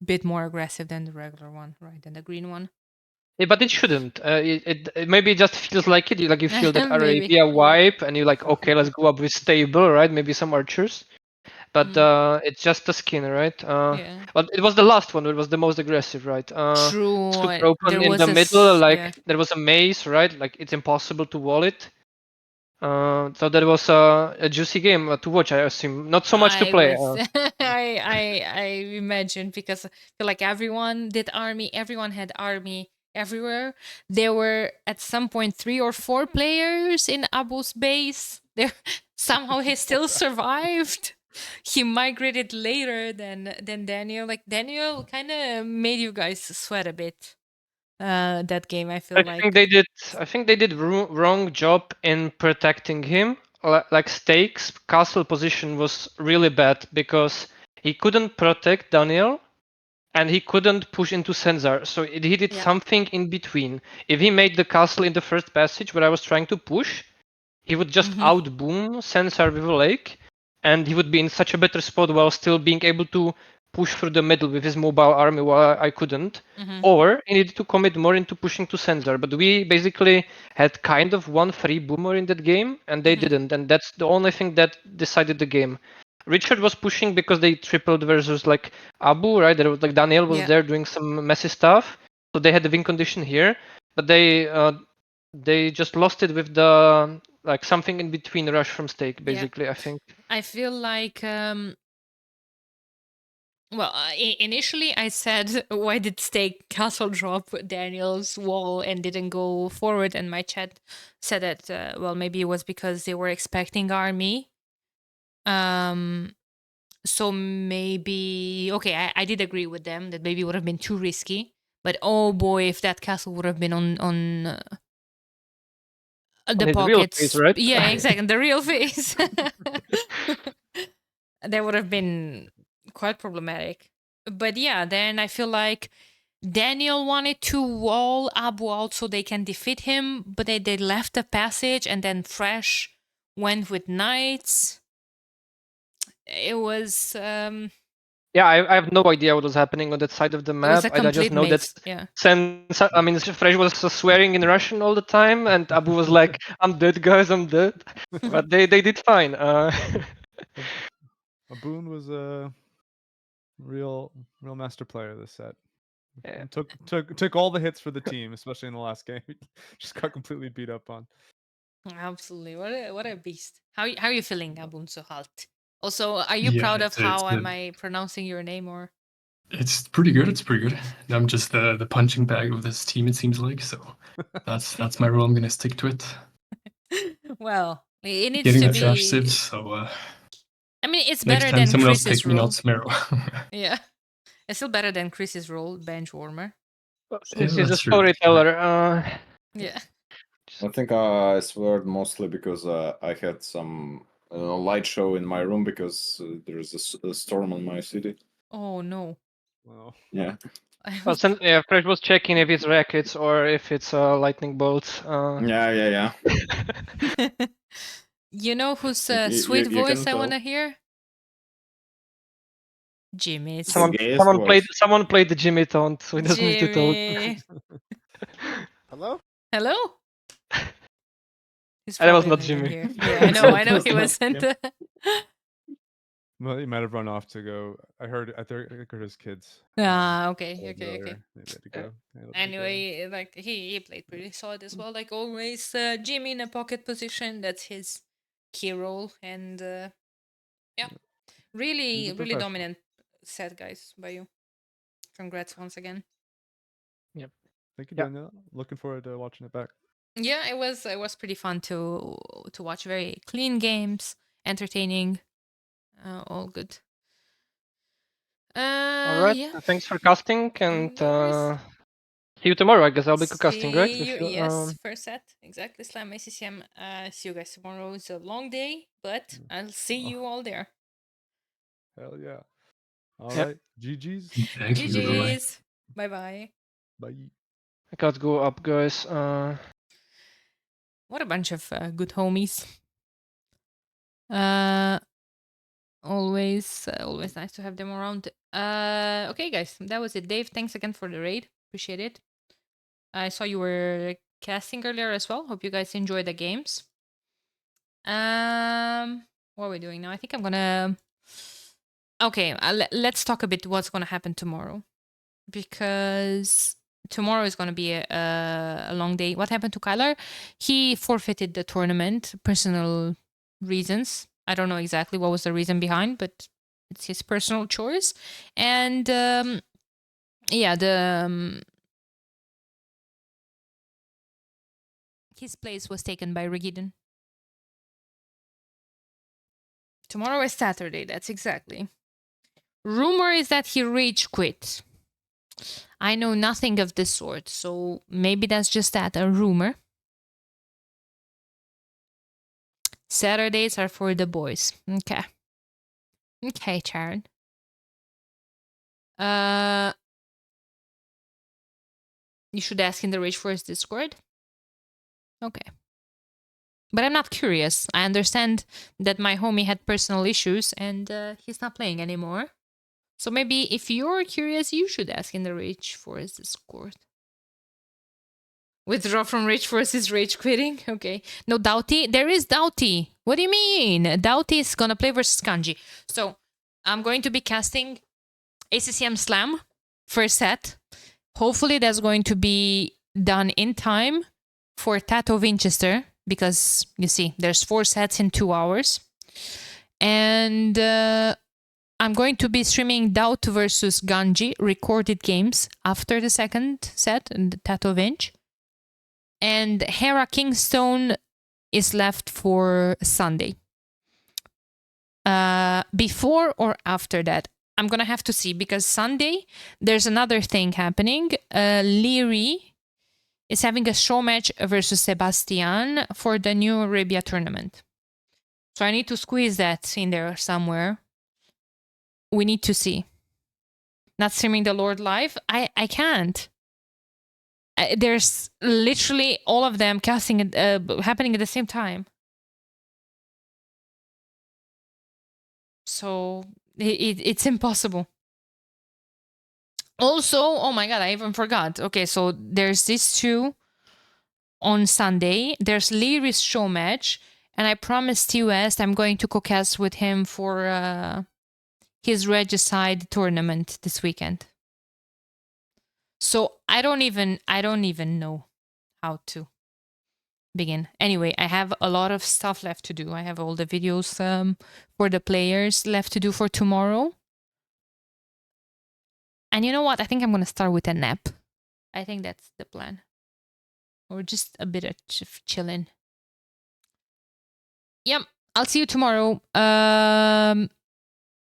Speaker 1: bit more aggressive than the regular one, right? Than the green one.
Speaker 3: Yeah, but it shouldn't. It maybe just feels like it. Like you feel that
Speaker 1: Maybe.
Speaker 3: Arabia vibe, and you're like, okay, let's go up with stable, right? Maybe some archers. But it's just the skin, right?
Speaker 1: Yeah.
Speaker 3: But it was the last one. It was the most aggressive, right?
Speaker 1: True.
Speaker 3: Super open
Speaker 1: There
Speaker 3: in
Speaker 1: was
Speaker 3: the middle, like
Speaker 1: yeah.
Speaker 3: there was a maze, right? Like it's impossible to wall it. So that was a juicy game to watch. I assume not so much to
Speaker 1: I
Speaker 3: play.
Speaker 1: was I imagine because I feel like everyone did army, everyone had army everywhere. There were at some point 3 or 4 players in Abu's base. There somehow he still survived. He migrated later than Daniel. Like Daniel kind of made you guys sweat a bit. That game I feel
Speaker 3: I
Speaker 1: like.
Speaker 3: think they did. I think they did wrong job in protecting him. Like Stakes' castle position was really bad because he couldn't protect Daniel, and he couldn't push into Senzar. So he did
Speaker 1: Yeah.
Speaker 3: something in between. If he made the castle in the first passage where I was trying to push, he would just outboom Sensar with a lake, and he would be in such a better spot while still being able to push through the middle with his mobile army while I couldn't. Or he needed to commit more into pushing to Sensor. But we basically had kind of one free boomer in that game, and they didn't. And that's the only thing that decided the game. Richard was pushing because they tripled versus like Abu, right? There was like Daniel was
Speaker 1: Yeah.
Speaker 3: there doing some messy stuff, so they had the win condition here. But they just lost it with the like something in between rush from stake, basically. I think.
Speaker 1: I feel like well, initially I said, why did Stake Castle drop Daniel's wall and didn't go forward? And my chat said that, well, maybe it was because they were expecting army. So maybe, okay, I did agree with them that maybe it would have been too risky. But oh boy, if that castle would have been on
Speaker 3: On
Speaker 1: the
Speaker 3: his real face,
Speaker 1: pockets.
Speaker 3: right?
Speaker 1: Yeah, exactly. The real face. That would have been quite problematic. But yeah, then I feel like Daniel wanted to wall Abu out so they can defeat him, but they left the passage and then Fresh went with knights. It was
Speaker 3: Yeah, I have no idea what was happening on that side of the
Speaker 1: it was
Speaker 3: map.
Speaker 1: a
Speaker 3: I just
Speaker 1: complete
Speaker 3: know that
Speaker 1: mix. Yeah.
Speaker 3: I mean, Fresh was swearing in Russian all the time, and Abu was like, "I'm dead, guys, I'm dead." But they did fine.
Speaker 2: Aboon was a real master player this set.
Speaker 3: Yeah.
Speaker 2: Took all the hits for the team, especially in the last game. Just got completely beat up on.
Speaker 1: Absolutely. What a beast. How are you feeling, Abun Sohalt? Also, are you
Speaker 5: Yeah,
Speaker 1: proud of
Speaker 5: it's
Speaker 1: how am
Speaker 5: been
Speaker 1: I pronouncing your name or
Speaker 5: It's pretty good. It's pretty good. I'm just the punching bag of this team. It seems like so. That's my role. I'm gonna stick to it.
Speaker 1: Well, it needs
Speaker 5: Getting
Speaker 1: to
Speaker 5: the trash
Speaker 1: be.
Speaker 5: sieves. So
Speaker 1: I mean, it's
Speaker 5: next
Speaker 1: better
Speaker 5: time
Speaker 1: than
Speaker 5: someone else
Speaker 1: Chris's
Speaker 5: take me,
Speaker 1: role.
Speaker 5: not Somero.
Speaker 1: Yeah, it's still better than Chris's role, bench warmer.
Speaker 3: Since
Speaker 5: Yeah,
Speaker 3: he's a
Speaker 5: that's true.
Speaker 3: storyteller,
Speaker 1: Yeah.
Speaker 6: I think I sweared mostly because I had some light show in my room because there's a storm in my city.
Speaker 1: Oh no.
Speaker 2: Well,
Speaker 6: Yeah.
Speaker 1: I
Speaker 3: well,
Speaker 1: was.
Speaker 3: since Fresh was checking if it's rackets or if it's lightning bolts.
Speaker 6: Yeah.
Speaker 1: You know whose
Speaker 6: You
Speaker 1: sweet
Speaker 6: you
Speaker 1: voice
Speaker 6: can
Speaker 1: I
Speaker 6: tell.
Speaker 1: want to hear? Jimmy's.
Speaker 6: The gayest voice.
Speaker 3: Someone played the Jimmy taunt, so he doesn't need to talk.
Speaker 1: Jimmy.
Speaker 2: hello?
Speaker 1: Hello? He's
Speaker 3: And it was
Speaker 1: probably
Speaker 3: not
Speaker 1: not even
Speaker 3: Jimmy.
Speaker 1: here. Yeah, I know. I know
Speaker 2: It's
Speaker 1: he
Speaker 2: not
Speaker 1: wasn't.
Speaker 2: him. Well, he might have run off to go. I heard. I think heard his kids.
Speaker 1: Okay.
Speaker 2: called earlier. Maybe had to go. Yeah, let me go.
Speaker 1: Anyway, like he played pretty solid as well. Like always, Jimmy in a pocket position. That's his key role, and yeah, really,
Speaker 2: He's a
Speaker 1: really
Speaker 2: professional.
Speaker 1: dominant set, guys, by you. Congrats once again.
Speaker 2: Thank you,
Speaker 3: Yeah.
Speaker 2: Daniela. Looking forward to watching it back.
Speaker 1: Yeah, it was pretty fun to watch. Very clean games, entertaining, all good.
Speaker 3: All right.
Speaker 1: Yeah.
Speaker 3: Thanks for casting, and
Speaker 1: No worries.
Speaker 3: see you tomorrow. I guess I'll be casting, right?
Speaker 1: See you.
Speaker 3: If you,
Speaker 1: Yes, first set exactly. Slam ACCM. See you guys tomorrow. It's a long day, but I'll see
Speaker 2: Oh.
Speaker 1: you all there.
Speaker 2: Hell yeah. All
Speaker 3: Yep.
Speaker 2: right. GG's.
Speaker 5: Thank you. Bye-bye.
Speaker 1: GG's. Bye bye.
Speaker 2: Bye.
Speaker 3: I gotta go up, guys.
Speaker 1: What a bunch of good homies. Always nice to have them around. Okay, guys, that was it. Dave, thanks again for the raid. Appreciate it. I saw you were casting earlier as well. Hope you guys enjoy the games. What are we doing now? I think I'm gonna. Okay, let's talk a bit what's gonna happen tomorrow, because tomorrow is gonna be a long day. What happened to Kyler? He forfeited the tournament, personal reasons. I don't know exactly what was the reason behind, but it's his personal choice. And yeah, his place was taken by Regidon. Tomorrow is Saturday, that's exactly. Rumor is that he rage quit. I know nothing of this sort, so maybe that's just that, a rumor. Saturdays are for the boys. Okay. Okay, Charon. You should ask in the Rage Force Discord. Okay. But I'm not curious. I understand that my homie had personal issues and he's not playing anymore. So maybe if you're curious, you should ask in the Rage Force Discord. Withdraw from Rage Force is rage quitting? Okay. No, Doughty? There is Doughty. What do you mean? Doughty is gonna play versus Kanji. So I'm going to be casting ACCM Slam first set. Hopefully that's going to be done in time for Tato Winchester, because you see, there's 4 sets in 2 hours. And I'm going to be streaming Doubt versus Ganji recorded games after the second set and the Tato Winch. And Hera Kingstone is left for Sunday. Before or after that, I'm gonna have to see, because Sunday there's another thing happening. Leary is having a show match versus Sebastian for the New Arabia tournament. So I need to squeeze that in there somewhere. We need to see. Not streaming the Lord live? I can't. There's literally all of them casting happening at the same time. So it's impossible. Also, oh my god, I even forgot. Okay, so there's these 2 on Sunday. There's Leary's show match, and I promised US I'm going to Cocast with him for his Regicide tournament this weekend. So I don't even know how to begin. Anyway, I have a lot of stuff left to do. I have all the videos for the players left to do for tomorrow. And you know what? I think I'm gonna start with a nap. I think that's the plan. Or just a bit of chilling. Yep. I'll see you tomorrow.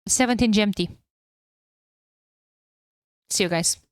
Speaker 1: 17 GMT. See you guys.